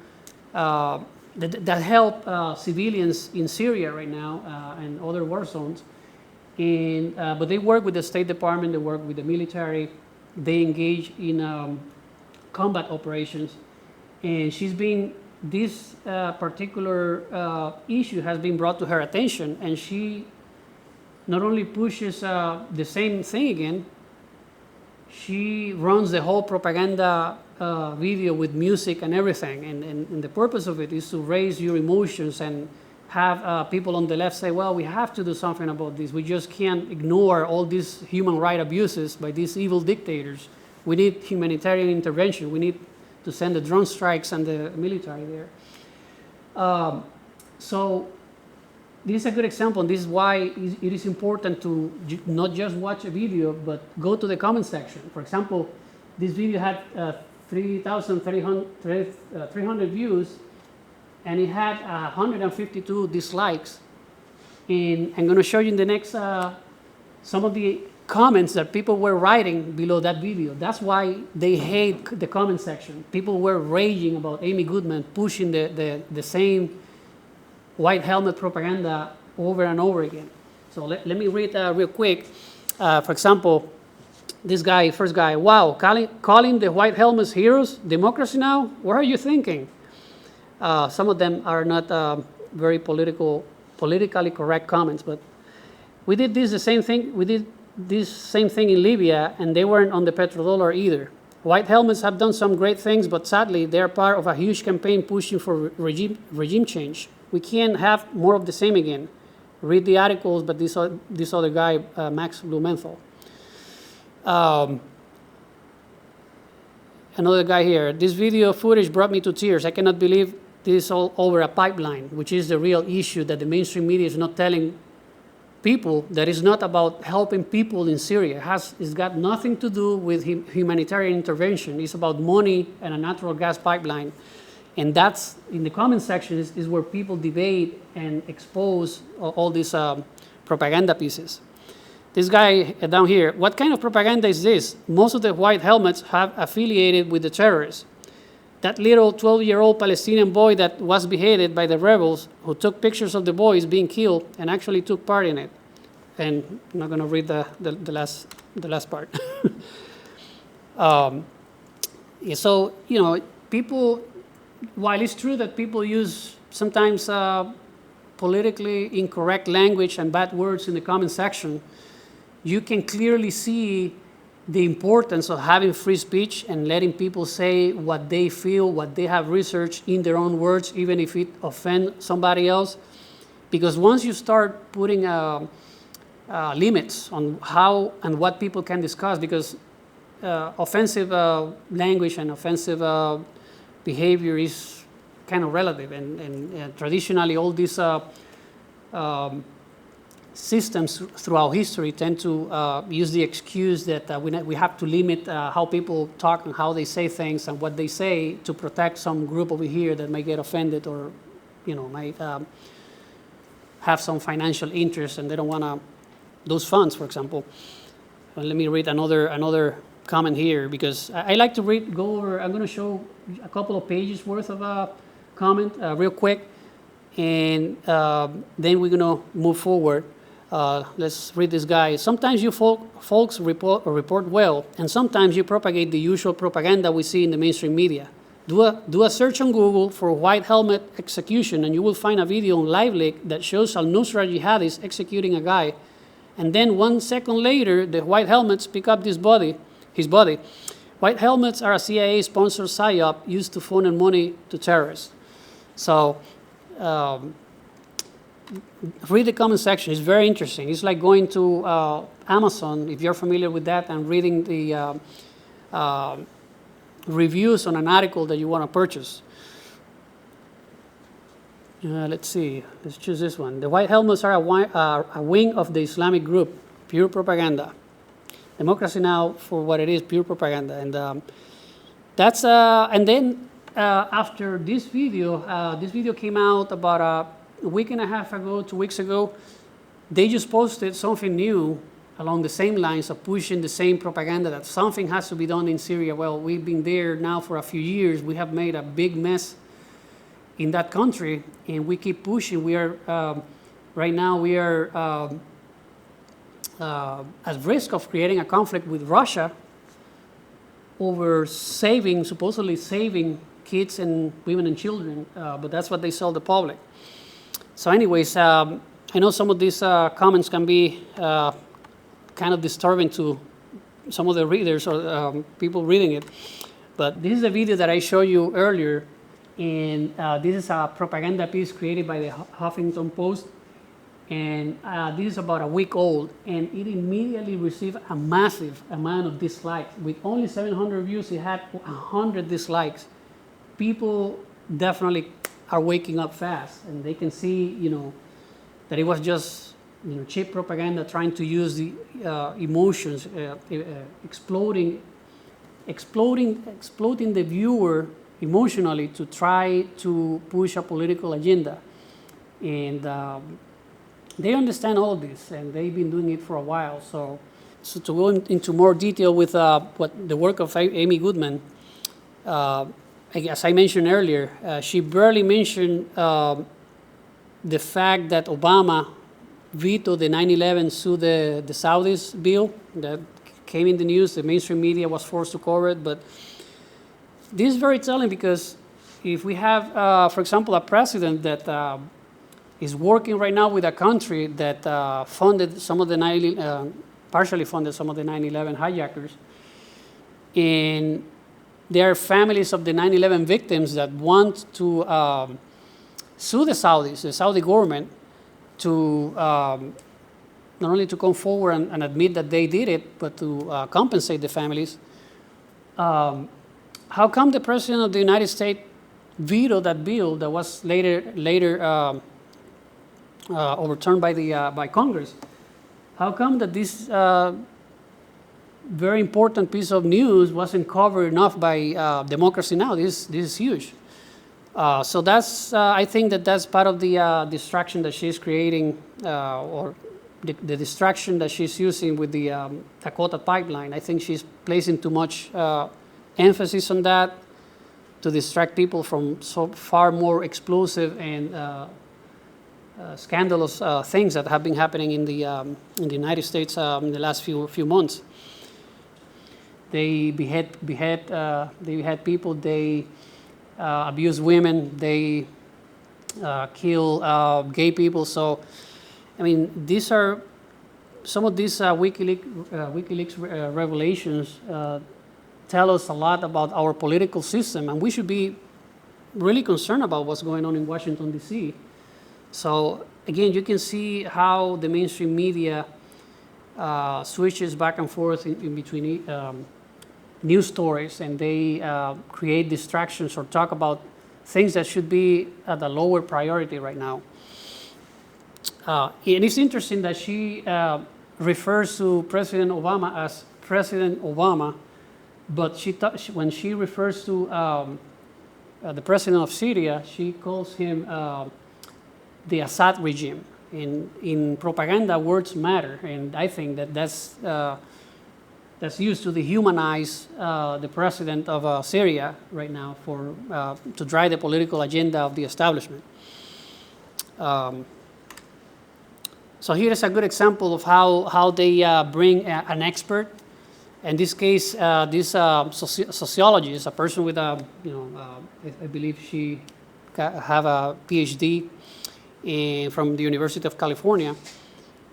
that help civilians in Syria right now and other war zones. And, but they work with the State Department, they work with the military, they engage in combat operations. And this particular issue has been brought to her attention, and she not only pushes the same thing again, she runs the whole propaganda video with music and everything. And the purpose of it is to raise your emotions and have people on the left say, well, we have to do something about this. We just can't ignore all these human rights abuses by these evil dictators. We need humanitarian intervention. We need to send the drone strikes and the military there. So this is a good example, and this is why it is important to not just watch a video, but go to the comment section. For example, this video had 3,300 views, and it had 152 dislikes. And I'm going to show you in the next some of the comments that people were writing below that video. That's why they hate the comment section. People were raging about Amy Goodman pushing the same white helmet propaganda over and over again. So let me read real quick. For example, this guy, first guy, wow, calling the white helmets heroes, democracy now? What are you thinking? Some of them are not very politically correct comments, but we did the same thing. We did this same thing in Libya, and they weren't on the petrodollar either. White helmets have done some great things, but sadly, they're part of a huge campaign pushing for regime change. We can't have more of the same again. Read the articles, but this other guy, Max Blumenthal. Another guy here. This video footage brought me to tears. I cannot believe this is all over a pipeline, which is the real issue that the mainstream media is not telling people, that is not about helping people in Syria. It's got nothing to do with humanitarian intervention. It's about money and a natural gas pipeline. And that's, in the comment section, is where people debate and expose all these propaganda pieces. This guy down here, what kind of propaganda is this? Most of the white helmets have affiliated with the terrorists. That little 12-year-old Palestinian boy that was beheaded by the rebels, who took pictures of the boys being killed and actually took part in it. And I'm not going to read the last part. So, you know, people, while it's true that people use sometimes politically incorrect language and bad words in the comment section, you can clearly see the importance of having free speech and letting people say what they feel, what they have researched in their own words, even if it offends somebody else. Because once you start putting limits on how and what people can discuss, because offensive language and offensive behavior is kind of relative, and traditionally all these systems throughout history tend to use the excuse that we have to limit how people talk and how they say things and what they say to protect some group over here that might get offended or, you know, might have some financial interest and they don't want those funds, for example. Well, let me read another comment here, because I like to go over. I'm going to show a couple of pages worth of comment real quick, and then we're going to move forward. Let's read this guy. Sometimes you folks report well, and sometimes you propagate the usual propaganda we see in the mainstream media. Do a search on Google for white helmet execution, and you will find a video on LiveLeak that shows al-Nusra jihadis executing a guy. And then 1 second later, the white helmets pick up his body. White helmets are a CIA-sponsored PSYOP used to funnel money to terrorists. So read the comment section. It's very interesting. It's like going to Amazon, if you're familiar with that, and reading the reviews on an article that you want to purchase. Let's see. Let's choose this one. The white helmets are a wing of the Islamic group. Pure propaganda. Democracy Now! For what it is, pure propaganda. And that's and then after this video came out about a week and a half ago, 2 weeks ago. They just posted something new along the same lines of pushing the same propaganda that something has to be done in Syria. Well, we've been there now for a few years. We have made a big mess. in that country, and we keep pushing. We are right now we are at risk of creating a conflict with Russia over supposedly saving kids and women and children, but that's what they sell the public. So anyways, I know some of these comments can be kind of disturbing to some of the readers or people reading it, but this is a video that I showed you earlier, and this is a propaganda piece created by the Huffington Post, and this is about a week old, and it immediately received a massive amount of dislikes. With only 700 views, it had 100 dislikes. People definitely are waking up fast, and they can see, that it was just, cheap propaganda trying to use the emotions, exploding the viewer emotionally to try to push a political agenda. And they understand all this, and they've been doing it for a while. So to go into more detail with what the work of Amy Goodman, as I mentioned earlier, she barely mentioned the fact that Obama vetoed the 9/11 sue the Saudis bill that came in the news. The mainstream media was forced to cover it, but this is very telling, because if we have, for example, a president that is working right now with a country that funded some of the partially funded some of the 9/11 hijackers, and there are families of the 9/11 victims that want to sue the Saudis, the Saudi government, to not only to come forward and admit that they did it, but to compensate the families. How come the President of the United States vetoed that bill that was later overturned by Congress? How come that this very important piece of news wasn't covered enough by Democracy Now! This is huge. So that's I think that's part of the distraction that she's creating, or the distraction that she's using with the Dakota pipeline. I think she's placing too much emphasis on that to distract people from so far more explosive and scandalous things that have been happening in the United States in the last few months. They behead people. They abuse women. They kill gay people. So, I mean, these are some of these WikiLeaks revelations tell us a lot about our political system, and we should be really concerned about what's going on in Washington, D.C. So, again, you can see how the mainstream media switches back and forth in between news stories, and they create distractions or talk about things that should be at a lower priority right now. And it's interesting that she refers to President Obama as President Obama, but when she refers to the president of Syria, she calls him the Assad regime. In propaganda, words matter, and I think that's used to dehumanize the president of Syria right now to drive the political agenda of the establishment. So here is a good example of how they bring an expert. In this case, this sociologist, a person with I believe she have a PhD from the University of California.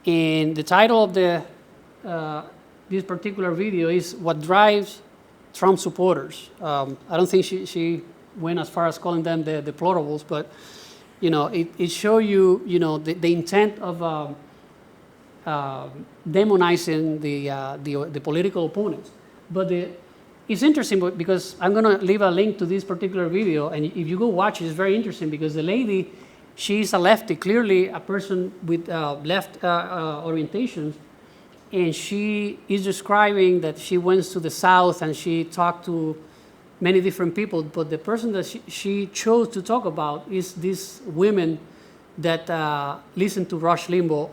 And the title of this particular video is "What Drives Trump Supporters." I don't think she went as far as calling them the deplorables, but it shows you the intent of demonizing the political opponents. But it's interesting because I'm going to leave a link to this particular video, and if you go watch it, it's very interesting because the lady, she's a lefty, clearly a person with left orientations, and she is describing that she went to the South and she talked to many different people, but the person that she chose to talk about is these women that listen to Rush Limbaugh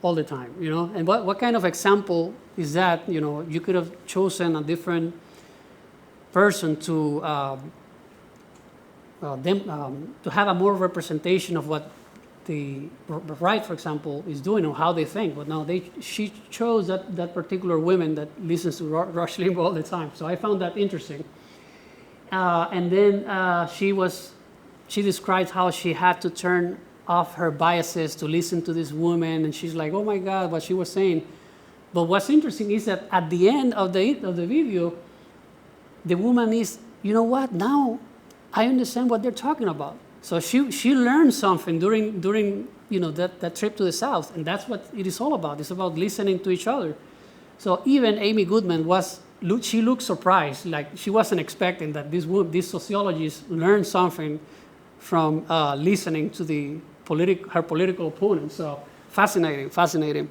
all the time, And what kind of example is that? You could have chosen a different person to to have a more representation of what the right, for example, is doing or how they think. But now she chose that particular woman that listens to Rush Limbaugh all the time. So I found that interesting. And then she describes how she had to turn off her biases to listen to this woman, and she's like, oh my God, what she was saying. But what's interesting is that at the end of the video, the woman is, you know what, now I understand what they're talking about. So she learned something during that trip to the South, and that's what it is all about. It's about listening to each other. So even Amy Goodman she looked surprised, like she wasn't expecting that this sociologist learned something from listening to her political opponent. So fascinating.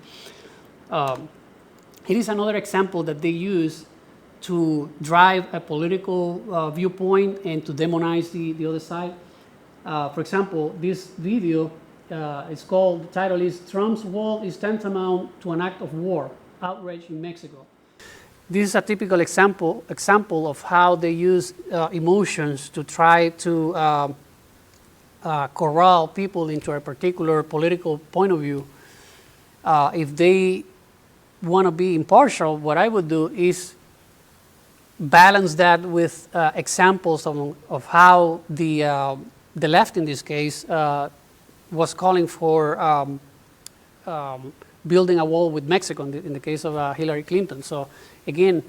It is another example that they use to drive a political viewpoint and to demonize the other side. For example, this video the title is Trump's Wall is Tantamount to an Act of War, Outrage in Mexico. This is a typical example of how they use emotions to try to corral people into a particular political point of view. If they want to be impartial, what I would do is balance that with examples of how the left, in this case, was calling for building a wall with Mexico in the case of Hillary Clinton. So again,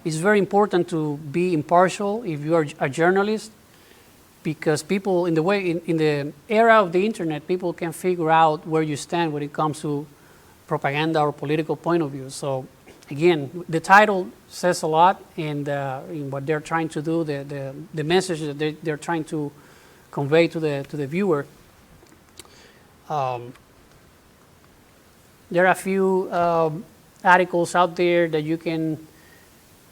it's very important to be impartial if you are a journalist, because people in the era of the internet, people can figure out where you stand when it comes to propaganda or political point of view. So again, the title says a lot, and in what they're trying to do, the message that they're trying to convey to the viewer. There are a few articles out there that you can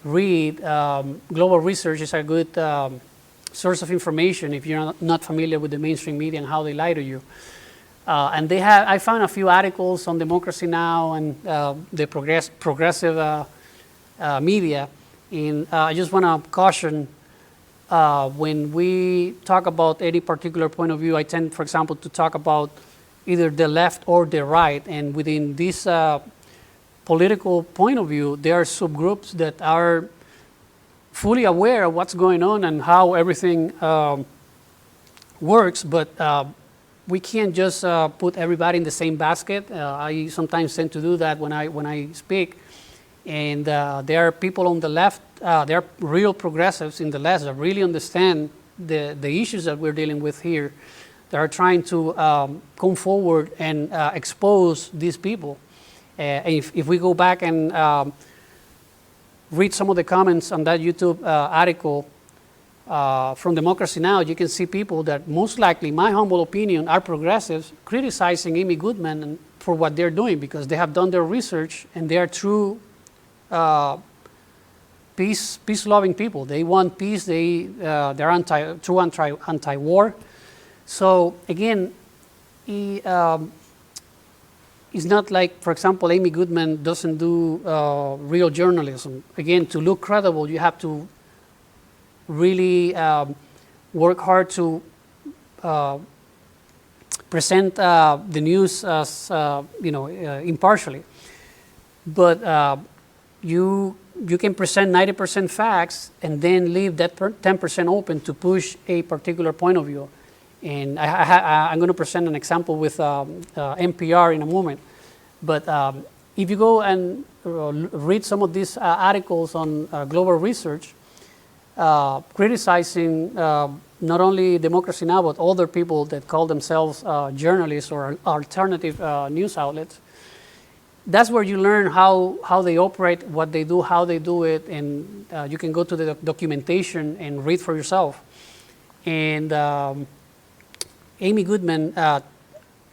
read. Global Research is a good source of information if you're not familiar with the mainstream media and how they lie to you. And I found a few articles on Democracy Now! And the progressive media. And I just want to caution, when we talk about any particular point of view, I tend, for example, to talk about either the left or the right. And within this political point of view, there are subgroups that are fully aware of what's going on and how everything works, but we can't just put everybody in the same basket. I sometimes tend to do that when I speak. And there are people on the left, there are real progressives in the left that really understand the issues that we're dealing with here. They are trying to come forward and expose these people. If we go back and read some of the comments on that YouTube article from Democracy Now!, you can see people that most likely, my humble opinion, are progressives criticizing Amy Goodman for what they're doing, because they have done their research and they are true peace-loving people. They want peace. They're anti-war. So again, it's not like, for example, Amy Goodman doesn't do real journalism. Again, to look credible, you have to really work hard to present the news as impartially. But you can present 90% facts and then leave that 10% open to push a particular point of view. And I'm going to present an example with NPR in a moment. But if you go and read some of these articles on Global Research, criticizing not only Democracy Now!, but other people that call themselves journalists or alternative news outlets, that's where you learn how they operate, what they do, how they do it, and you can go to the documentation and read for yourself. And Amy Goodman,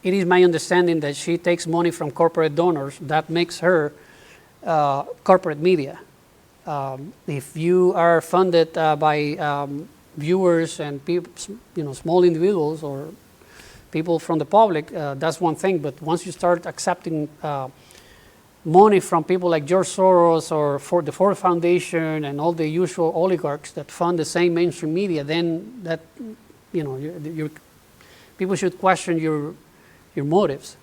it is my understanding that she takes money from corporate donors. That makes her corporate media. If you are funded by viewers and people, small individuals or people from the public, that's one thing. But once you start accepting money from people like George Soros or for the Ford Foundation and all the usual oligarchs that fund the same mainstream media, then that, you know, people should question your motives.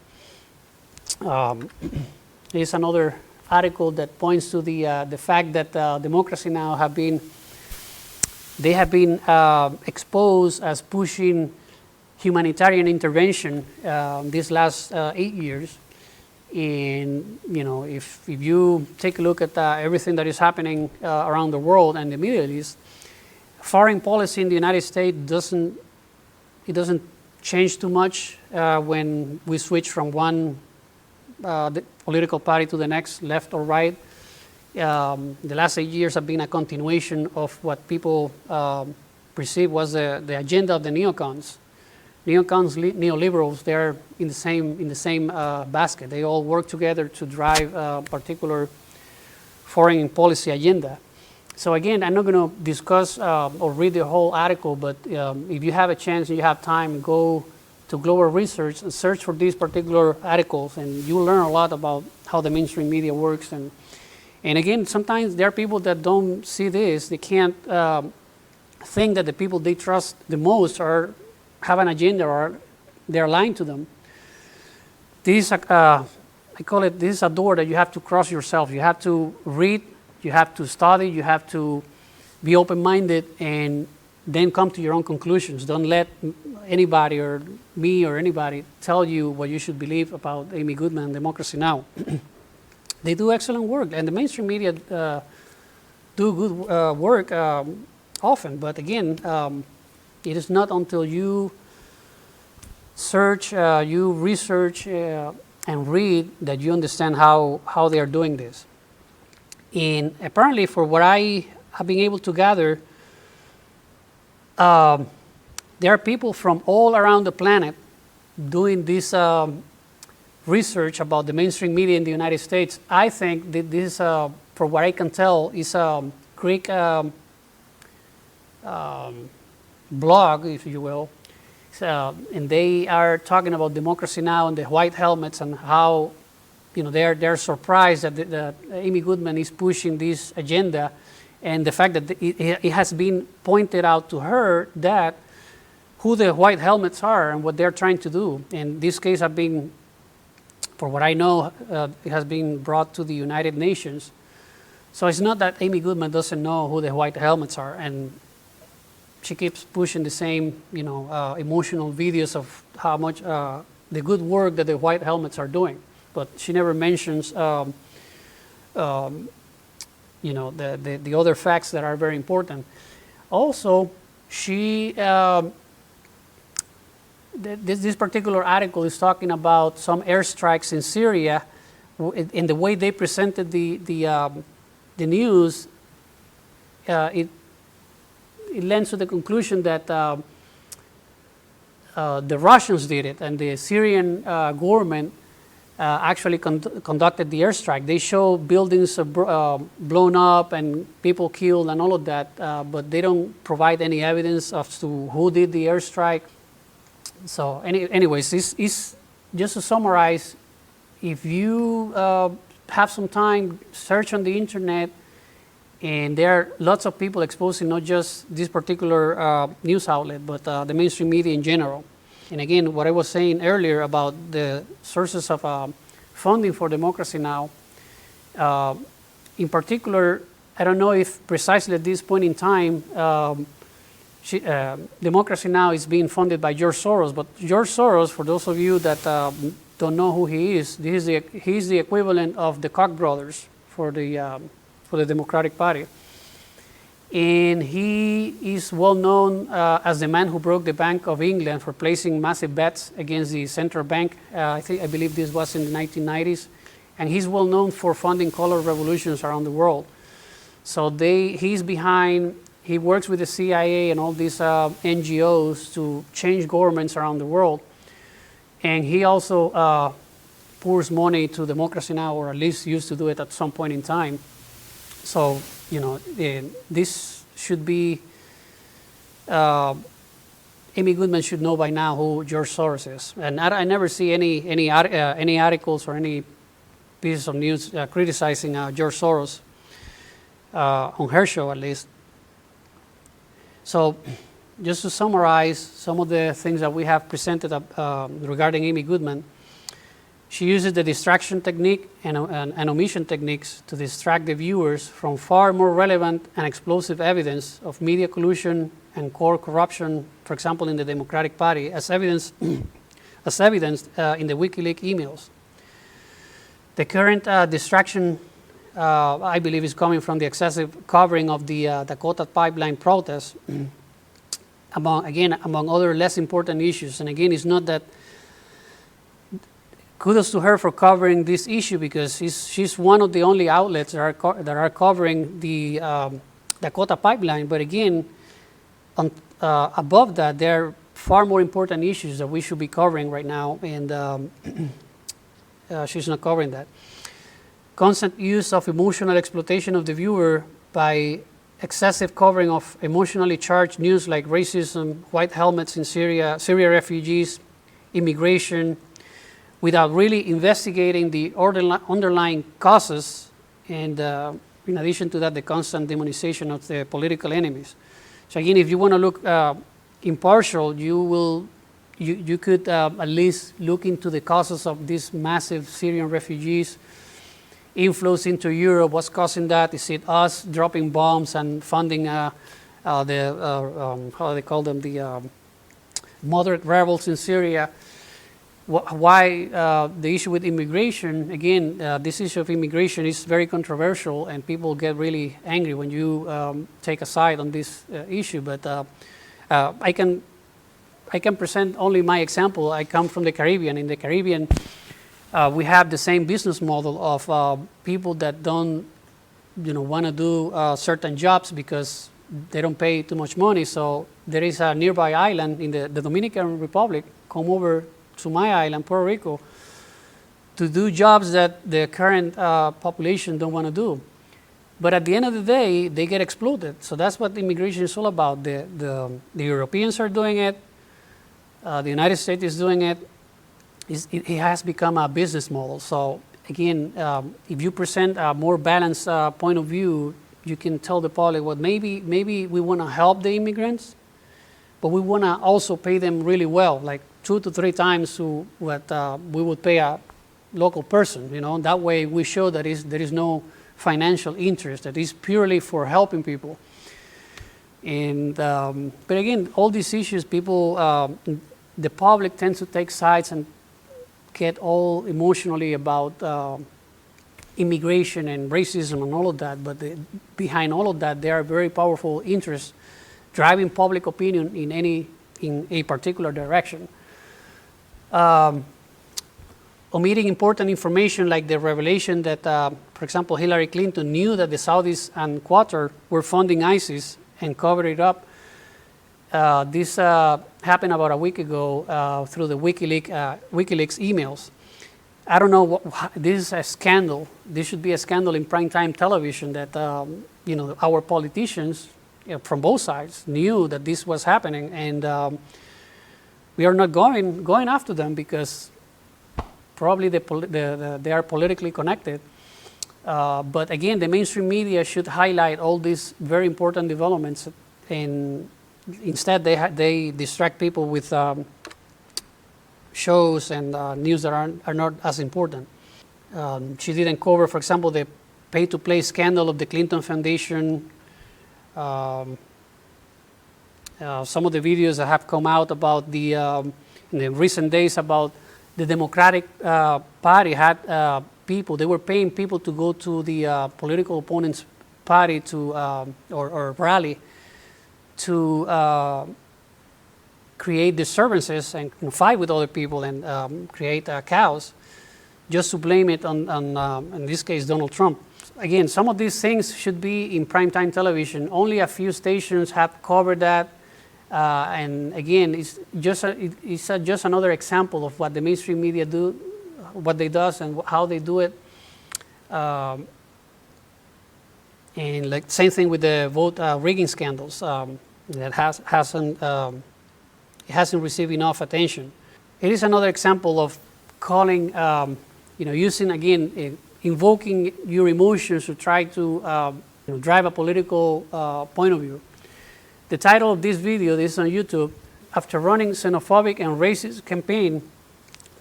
Here's another article that points to the fact that Democracy Now! have been exposed as pushing humanitarian intervention these last 8 years. And, you know, if you take a look at everything that is happening around the world and the Middle East, foreign policy in the United States doesn't change too much when we switch from one the political party to the next, left or right. The last 8 years have been a continuation of what people perceive was the agenda of the neocons. Neocons, neoliberals, they're in the same basket. They all work together to drive a particular foreign policy agenda. So again, I'm not going to discuss or read the whole article, but if you have a chance and you have time, go to Global Research and search for these particular articles, and you'll learn a lot about how the mainstream media works. And again, sometimes there are people that don't see this. They can't think that the people they trust the most have an agenda or they're lying to them. This, I call it, this is a door that you have to cross yourself. You have to read, you have to study, you have to be open-minded, and then come to your own conclusions. Don't let anybody or me or anybody tell you what you should believe about Amy Goodman and Democracy Now! They do excellent work, and the mainstream media do good work often. But again, it is not until you search, you research, and read that you understand how they are doing this. And apparently, for what I have been able to gather, there are people from all around the planet doing this research about the mainstream media in the United States. I think that this, for what I can tell, is a Greek blog, if you will, and they are talking about Democracy Now! And the white helmets and how, you know, they're surprised that Amy Goodman is pushing this agenda, and the fact that it has been pointed out to her that who the white helmets are and what they're trying to do. In this case, have been, for what I know, it has been brought to the United Nations. So it's not that Amy Goodman doesn't know who the white helmets are, and she keeps pushing the same, you know, emotional videos of how much the good work that the white helmets are doing, but she never mentions, you know, the other facts that are very important. Also, she this particular article is talking about some airstrikes in Syria, in the way they presented the news. It lends to the conclusion that the Russians did it, and the Syrian government actually conducted the airstrike. They show buildings blown up and people killed and all of that, but they don't provide any evidence as to who did the airstrike. So anyways, this is just to summarize. If you have some time, search on the internet, and there are lots of people exposing not just this particular news outlet, but the mainstream media in general. And again, what I was saying earlier about the sources of funding for Democracy Now! In particular, I don't know if precisely at this point in time, Democracy Now! Is being funded by George Soros. But George Soros, for those of you that don't know who he is, he's the equivalent of the Koch brothers for the Democratic Party. And he is well known as the man who broke the Bank of England for placing massive bets against the central bank. I believe this was in the 1990s. And he's well known for funding color revolutions around the world. So he's behind, he works with the CIA and all these NGOs to change governments around the world. And he also pours money to Democracy Now!, or at least used to do it at some point in time. So, you know, this should be, Amy Goodman should know by now who George Soros is. And I never see any articles or any pieces of news criticizing George Soros on her show, at least. So just to summarize some of the things that we have presented regarding Amy Goodman, she uses the distraction technique and omission techniques to distract the viewers from far more relevant and explosive evidence of media collusion and core corruption, for example, in the Democratic Party, as evidenced in the WikiLeaks emails. The current distraction, I believe, is coming from the excessive covering of the Dakota pipeline protests, among other less important issues. And again, it's not that. Kudos to her for covering this issue, because she's one of the only outlets that are covering the Dakota pipeline. But again, above that, there are far more important issues that we should be covering right now, and she's not covering that. Constant use of emotional exploitation of the viewer by excessive covering of emotionally charged news like racism, white helmets in Syria, refugees, immigration, without really investigating the underlying causes, and in addition to that, the constant demonization of the political enemies. So again, if you want to look impartial, you could at least look into the causes of these massive Syrian refugees, inflows into Europe. What's causing that? Is it us dropping bombs and funding how do they call them, the moderate rebels in Syria? Why the issue with immigration? Again, this issue of immigration is very controversial, and people get really angry when you take a side on this issue. But I can present only my example. I come from the Caribbean. In the Caribbean, we have the same business model of people that don't, want to do certain jobs because they don't pay too much money. So there is a nearby island in the Dominican Republic. Come over to my island, Puerto Rico, to do jobs that the current population don't want to do. But at the end of the day, they get exploited. So that's what immigration is all about. The Europeans are doing it. The United States is doing it. It has become a business model. So again, if you present a more balanced point of view, you can tell the public, well, maybe we want to help the immigrants, but we want to also pay them really well, like 2 to 3 times what we would pay a local person. That way we show that there is no financial interest, that is purely for helping people. And but again, all these issues, people, the public tends to take sides and get all emotionally about immigration and racism and all of that. But behind all of that, there are very powerful interests driving public opinion in a particular direction. Omitting important information like the revelation that, for example, Hillary Clinton knew that the Saudis and Qatar were funding ISIS and covered it up. This happened about a week ago through the WikiLeaks emails. I don't know, this is a scandal. This should be a scandal in primetime television that, our politicians from both sides knew that this was happening, and we are not going after them because probably they are politically connected. But again, the mainstream media should highlight all these very important developments, and instead they distract people with shows and news that are not as important. She didn't cover, for example, the pay-to-play scandal of the Clinton Foundation. Some of the videos that have come out about in the recent days about the Democratic Party had people, they were paying people to go to the political opponent's party to or rally to create disturbances and fight with other people and create chaos, just to blame it on in this case, Donald Trump. Again, some of these things should be in primetime television. Only a few stations have covered that. And again, it's just another example of what the mainstream media do, what they does, and how they do it. And like same thing with the vote rigging scandals that hasn't received enough attention. It is another example of calling, using again invoking your emotions to try to drive a political point of view. The title of this video, this is on YouTube, after running xenophobic and racist campaign,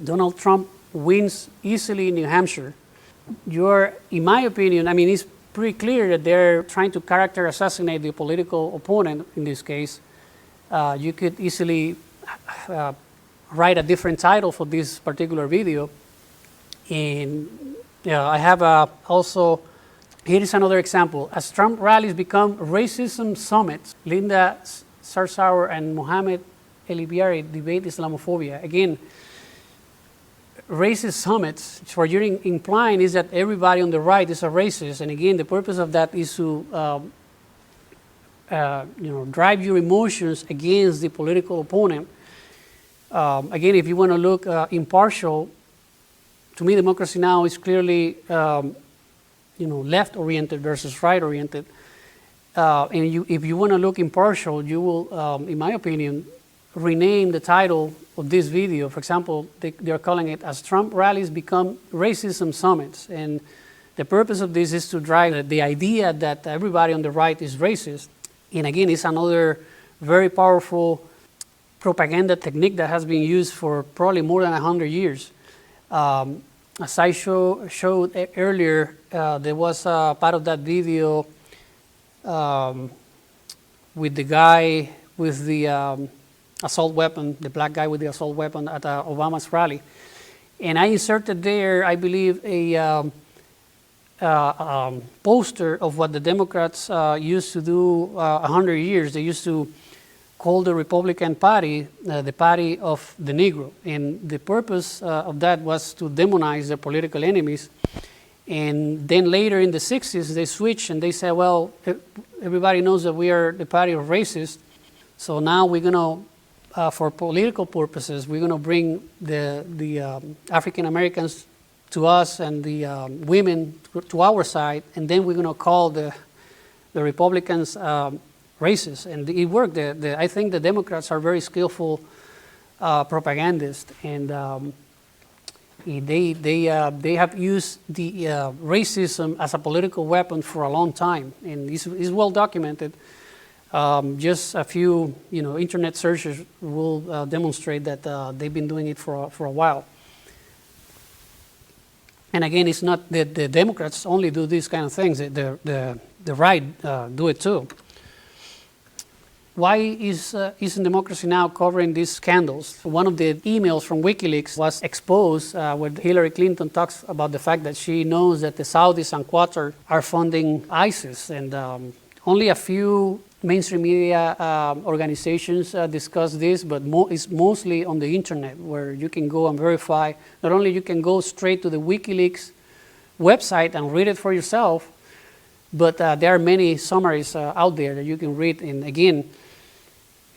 Donald Trump wins easily in New Hampshire. In my opinion, I mean, it's pretty clear that they're trying to character assassinate the political opponent in this case. You could easily write a different title for this particular video. And I have also, here is another example. As Trump rallies become racism summits, Linda Sarsour and Mohammed Elibiari debate Islamophobia. Again, racist summits, what you're implying is that everybody on the right is a racist. And again, the purpose of that is to drive your emotions against the political opponent. Again, if you want to look impartial, to me, Democracy Now! Is clearly left-oriented versus right-oriented. And if you want to look impartial, you will, in my opinion, rename the title of this video. For example, they're calling it As Trump Rallies Become Racism Summits. And the purpose of this is to drive the idea that everybody on the right is racist. And again, it's another very powerful propaganda technique that has been used for probably more than 100 years. As I showed earlier, there was a part of that video with the guy with the assault weapon, the black guy with the assault weapon at Obama's rally. And I inserted there, I believe, a poster of what the Democrats used to do 100 years. They used to call the Republican Party the party of the Negro. And the purpose of that was to demonize their political enemies. And then later in the 60s, they switched and they said, well, everybody knows that we are the party of racists. So now we're going to, for political purposes, we're going to bring the African Americans to us and the women to our side, and then we're going to call the Republicans racist. And it worked. I think the Democrats are very skillful propagandists, and they have used the racism as a political weapon for a long time, and it's well documented. Just a few, internet searches will demonstrate that they've been doing it for a while. And again, it's not that the Democrats only do these kind of things; the right do it too. Why isn't Democracy Now! Covering these scandals? One of the emails from WikiLeaks was exposed where Hillary Clinton talks about the fact that she knows that the Saudis and Qatar are funding ISIS, and only a few mainstream media organizations discuss this, but it's mostly on the internet where you can go and verify. Not only you can go straight to the WikiLeaks website and read it for yourself, but there are many summaries out there that you can read. And again,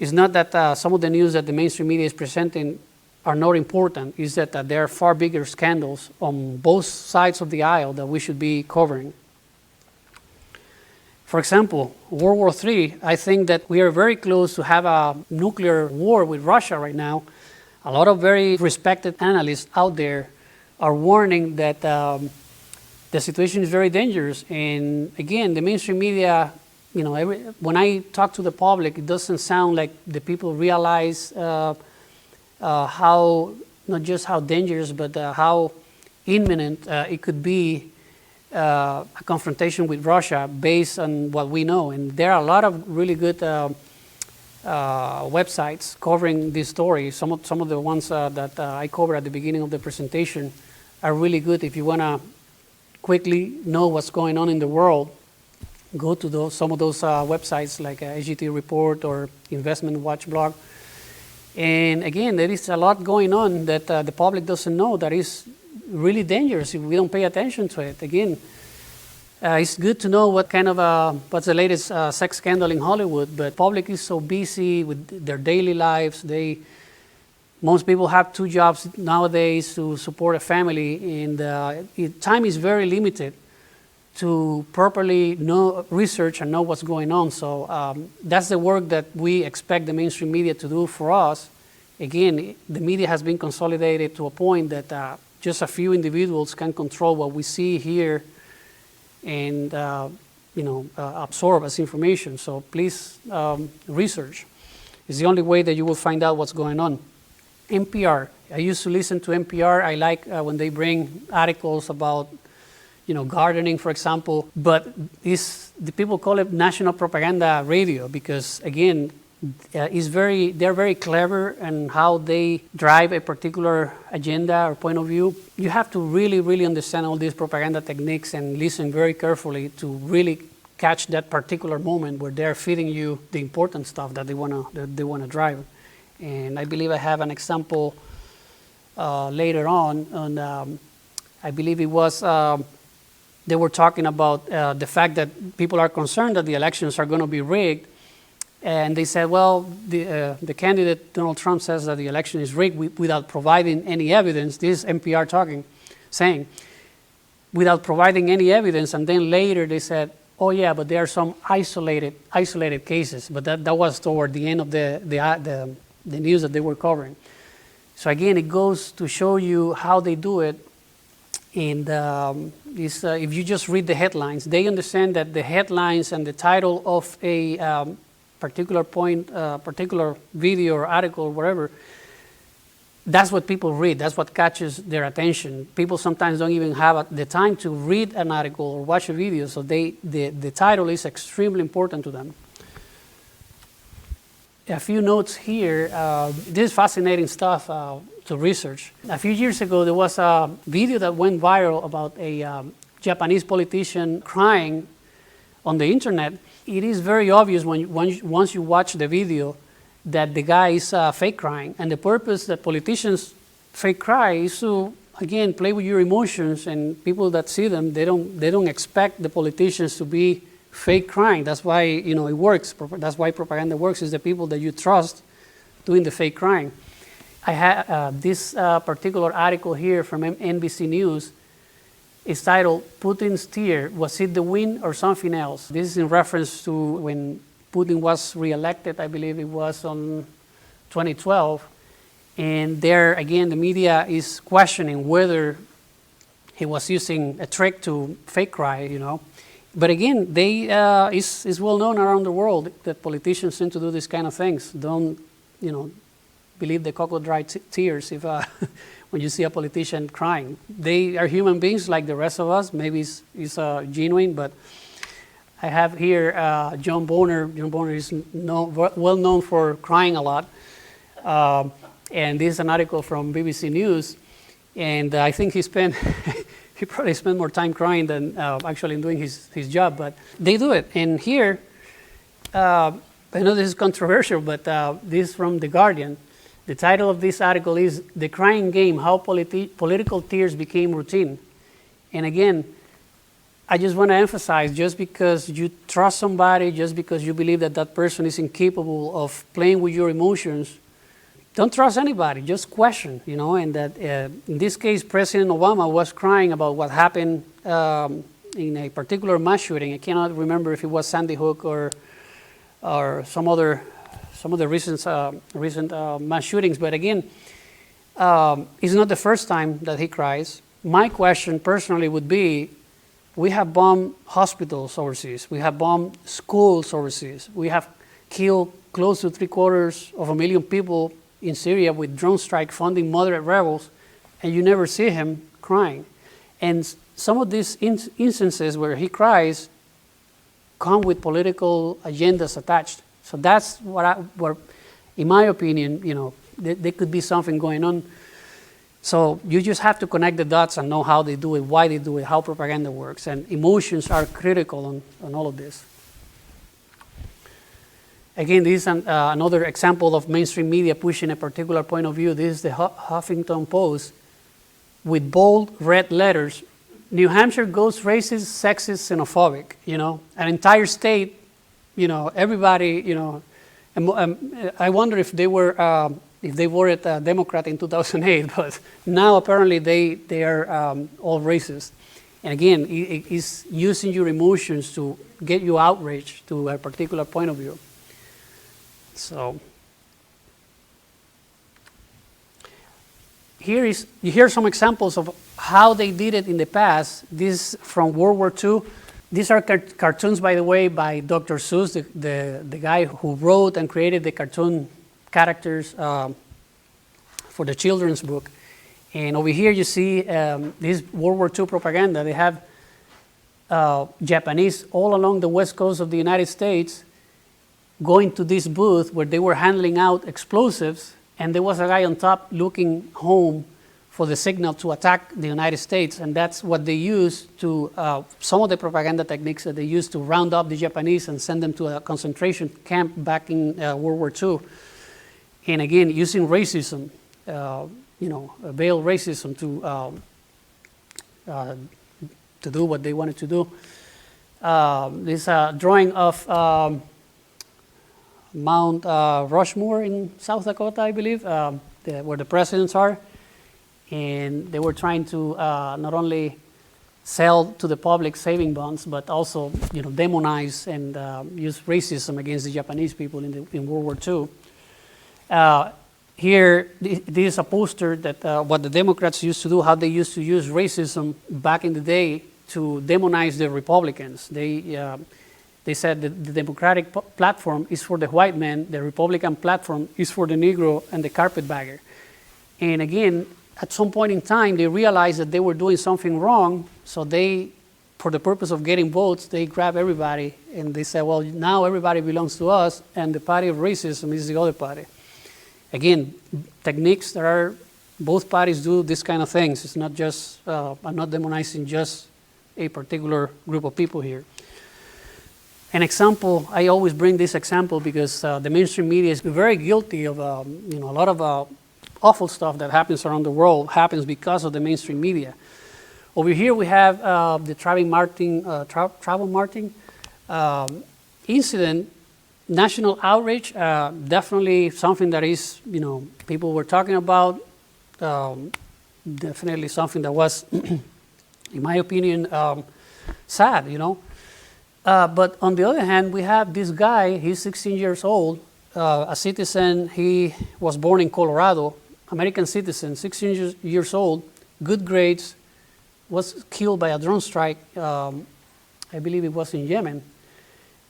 it's not that some of the news that the mainstream media is presenting are not important. It's that there are far bigger scandals on both sides of the aisle that we should be covering. For example, World War III, I think that we are very close to have a nuclear war with Russia right now. A lot of very respected analysts out there are warning that the situation is very dangerous. And again, the mainstream media, when I talk to the public, it doesn't sound like the people realize how, not just how dangerous, but how imminent it could be a confrontation with Russia based on what we know. And there are a lot of really good websites covering this story. Some of the ones that I covered at the beginning of the presentation are really good. If you want to quickly know what's going on in the world, go to some of those websites like SGT Report or Investment Watch blog. And again, there is a lot going on that the public doesn't know that is really dangerous if we don't pay attention to it. Again, it's good to know what kind of what's the latest sex scandal in Hollywood, but public is so busy with their daily lives. Most people have 2 jobs nowadays to support a family, and time is very limited to properly research and know what's going on. So that's the work that we expect the mainstream media to do for us. Again, the media has been consolidated to a point that just a few individuals can control what we see here and absorb as information. So please research. It's the only way that you will find out what's going on. NPR. I used to listen to NPR. I like when they bring articles about, gardening, for example. But the people call it national propaganda radio because, again, they're very clever in how they drive a particular agenda or point of view. You have to really, really understand all these propaganda techniques and listen very carefully to really catch that particular moment where they're feeding you the important stuff that they wanna drive. And I believe I have an example later on. I believe it was they were talking about the fact that people are concerned that the elections are going to be rigged. And they said, well, the candidate, Donald Trump, says that the election is rigged without providing any evidence. This is NPR saying, without providing any evidence. And then later they said, oh, yeah, but there are some isolated cases. But that was toward the end of the news that they were covering. So again, it goes to show you how they do it. And if you just read the headlines, they understand that the headlines and the title of a particular video or article or whatever, that's what people read. That's what catches their attention. People sometimes don't even have the time to read an article or watch a video, so the title is extremely important to them. A few notes here. This is fascinating stuff to research. A few years ago, there was a video that went viral about a Japanese politician crying on the internet. It is very obvious once you watch the video that the guy is fake crying. And the purpose that politicians fake cry is to, again, play with your emotions, and people that see them, they don't expect the politicians to be fake crying. That's why it works. That's why propaganda works, is the people that you trust doing the fake crying. I had this particular article here from NBC News. It's titled, Putin's Tear, Was It the Wind or Something Else? This is in reference to when Putin was reelected, I believe it was on 2012. And there, again, the media is questioning whether he was using a trick to fake cry, But again, it's well known around the world that politicians tend to do these kind of things. Don't, believe the crocodile tears if when you see a politician crying. They are human beings like the rest of us. Maybe it's genuine, but I have here John Bonner. John Bonner is well known for crying a lot. And this is an article from BBC News. And I think he probably spent more time crying than actually doing his job, but they do it. And here, I know this is controversial, but this is from The Guardian. The title of this article is The Crying Game, How Political Tears Became Routine. And again, I just want to emphasize, just because you trust somebody, just because you believe that person is incapable of playing with your emotions, don't trust anybody, just question, and that in this case, President Obama was crying about what happened in a particular mass shooting. I cannot remember if it was Sandy Hook or some of the recent mass shootings. But again, it's not the first time that he cries. My question personally would be, we have bombed hospitals overseas. We have bombed schools overseas. We have killed close to 750,000 people in Syria with drone strike funding moderate rebels, and you never see him crying. And some of these instances where he cries come with political agendas attached. So that's what in my opinion, there could be something going on. So you just have to connect the dots and know how they do it, why they do it, how propaganda works. And emotions are critical on all of this. Again, this is another example of mainstream media pushing a particular point of view. This is the Huffington Post with bold red letters. New Hampshire goes racist, sexist, xenophobic. An entire state, everybody, I wonder if they were a Democrat in 2008, but now apparently they are all racist. And again, it's using your emotions to get you outraged to a particular point of view. So you hear some examples of how they did it in the past. This from World War II. These are cartoons, by the way, by Dr. Seuss, the guy who wrote and created the cartoon characters for the children's book. And over here you see this World War II propaganda. They have Japanese all along the west coast of the United States going to this booth where they were handing out explosives, and there was a guy on top looking home for the signal to attack the United States, and that's what they use to, some of the propaganda techniques that they used to round up the Japanese and send them to a concentration camp back in World War II. And again, using racism, veiled racism to do what they wanted to do. This drawing of Mount Rushmore in South Dakota, I believe, where the presidents are. And they were trying to not only sell to the public saving bonds, but also demonize and use racism against the Japanese people in World War II. Here, this is a poster that what the Democrats used to do, how they used to use racism back in the day to demonize the Republicans. They said that the Democratic platform is for the white man, the Republican platform is for the Negro and the carpetbagger. And again, at some point in time, they realized that they were doing something wrong, so they, for the purpose of getting votes, they grabbed everybody and they said, well, now everybody belongs to us, and the party of racism is the other party. Again, techniques that are, both parties do this kind of things. It's not just, I'm not demonizing just a particular group of people here. An example, I always bring this example because the mainstream media is very guilty of a lot of awful stuff that happens around the world happens because of the mainstream media. Over here we have the Trayvon Martin incident, national outrage, definitely something that is, people were talking about, definitely something that was, in my opinion, sad, but on the other hand, we have this guy, he's 16 years old, a citizen, he was born in Colorado, American citizen, 16 years old, good grades, was killed by a drone strike, I believe it was in Yemen.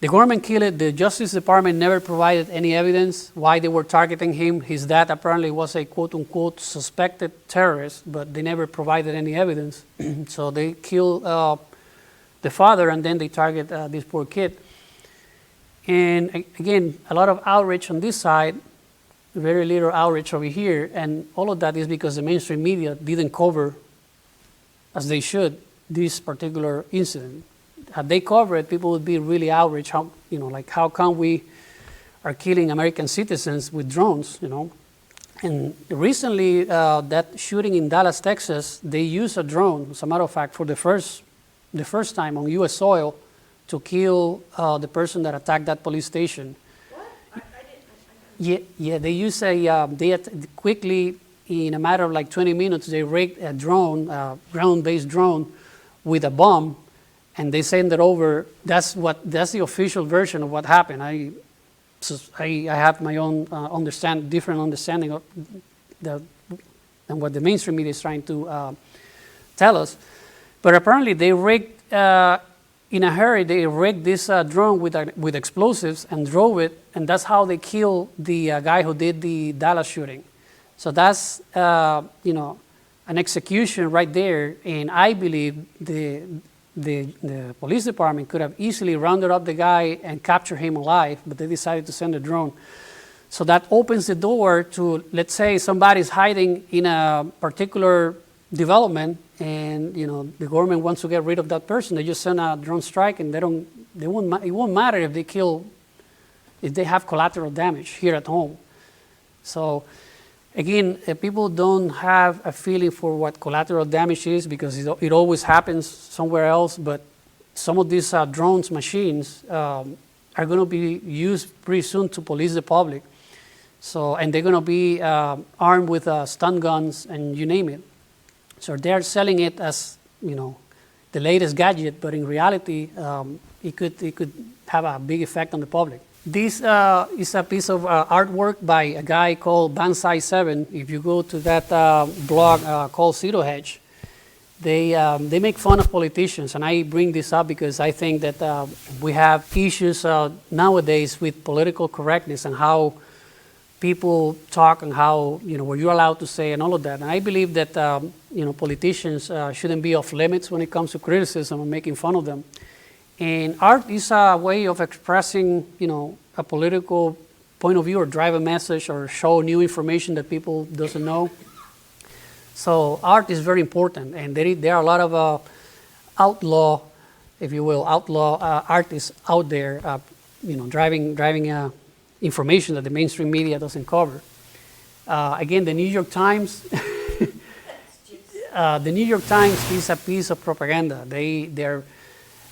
The government killed it. The Justice Department never provided any evidence why they were targeting him. His dad apparently was a quote-unquote suspected terrorist, but they never provided any evidence. So they killed the father, and then they target this poor kid. And again, a lot of outrage on this side, very little outrage over here, and all of that is because the mainstream media didn't cover, as they should, this particular incident. Had they covered it, people would be really outraged. How, how come we are killing American citizens with drones, And recently, that shooting in Dallas, Texas, they used a drone, as a matter of fact, for the first time on U.S. soil to kill the person that attacked that police station. Yeah, they use quickly, in a matter of like 20 minutes, they rigged a drone, ground-based drone, with a bomb, and they send it over. That's the official version of what happened. I have my own different understanding of than what the mainstream media is trying to tell us. But apparently, they rigged in a hurry. They rigged this drone with explosives and drove it, and that's how they killed the guy who did the Dallas shooting. So that's an execution right there, and I believe the police department could have easily rounded up the guy and captured him alive, but they decided to send a drone. So that opens the door to, let's say, somebody's hiding in a particular development, and the government wants to get rid of that person. They just send a drone strike, and it won't matter if they have collateral damage here at home. So again, people don't have a feeling for what collateral damage is because it always happens somewhere else. But some of these drones machines are going to be used pretty soon to police the public. So, and they're going to be armed with stun guns and you name it. So they're selling it as the latest gadget, but in reality, it could have a big effect on the public. This is a piece of artwork by a guy called Banzai7. If you go to that blog called Zero Hedge, they make fun of politicians, and I bring this up because I think that we have issues nowadays with political correctness and how people talk and how, what you're allowed to say and all of that. And I believe that, politicians shouldn't be off limits when it comes to criticism and making fun of them. And art is a way of expressing, a political point of view or drive a message or show new information that people doesn't know. So art is very important, and there are a lot of outlaw, if you will, artists out there, driving information that the mainstream media doesn't cover. Again, the New York Times, the New York Times is a piece of propaganda.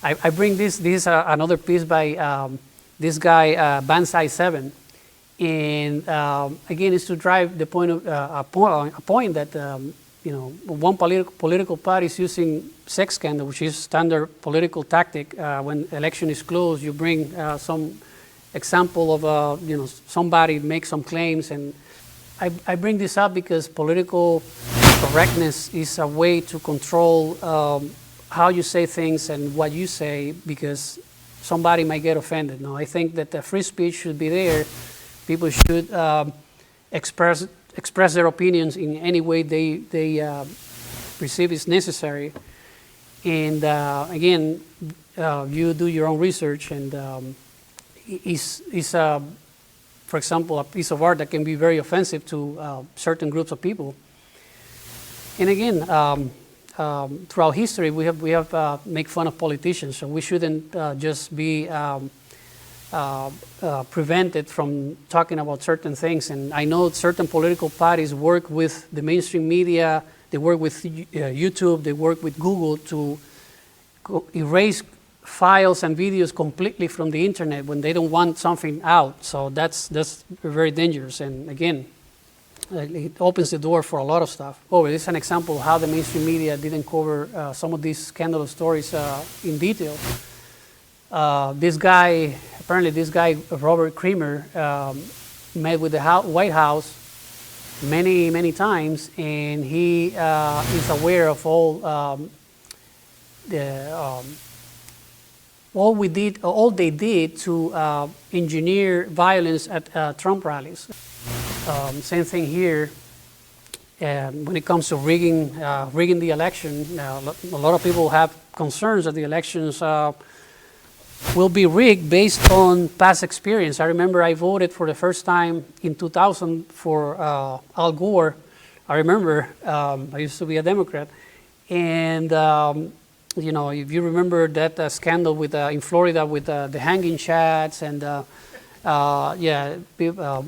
I bring this another piece by this guy Banzai7, and again, it's to drive the point of a point that one political party is using sex scandal, which is standard political tactic. When election is closed, you bring some example of somebody makes some claims, and I bring this up because political correctness is a way to control how you say things and what you say, because somebody might get offended. No, I think that the free speech should be there. People should express their opinions in any way they perceive is necessary. And again, you do your own research, and for example, a piece of art that can be very offensive to certain groups of people. And again, throughout history, we have make fun of politicians, so we shouldn't just be prevented from talking about certain things. And I know certain political parties work with the mainstream media, they work with YouTube, they work with Google to erase files and videos completely from the internet when they don't want something out. So that's very dangerous. And again, it opens the door for a lot of stuff. Oh, this is an example of how the mainstream media didn't cover some of these scandalous stories in detail. This guy, Robert Creamer, met with the White House many times, and he is aware of all they did to engineer violence at Trump rallies. Same thing here. When it comes to rigging the election, a lot of people have concerns that the elections will be rigged based on past experience. I remember I voted for the first time in 2000 for Al Gore. I remember I used to be a Democrat, and if you remember that scandal with in Florida with the hanging chads and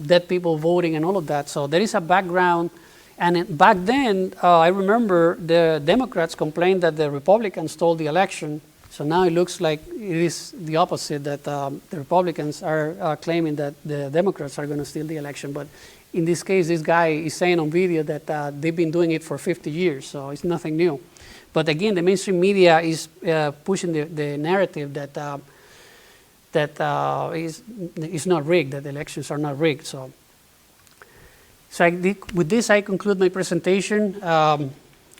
dead people voting and all of that. So there is a background. And back then, I remember the Democrats complained that the Republicans stole the election. So now it looks like it is the opposite, that the Republicans are claiming that the Democrats are going to steal the election. But in this case, this guy is saying on video that they've been doing it for 50 years, so it's nothing new. But again, the mainstream media is pushing the narrative that is not rigged, that the elections are not rigged. So with this, I conclude my presentation.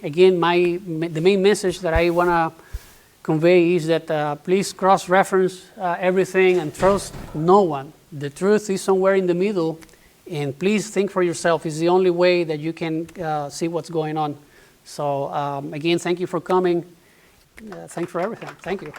Again, the main message that I want to convey is that please cross-reference everything and trust no one. The truth is somewhere in the middle, and please think for yourself. It's the only way that you can see what's going on. So again, thank you for coming. Thanks for everything. Thank you.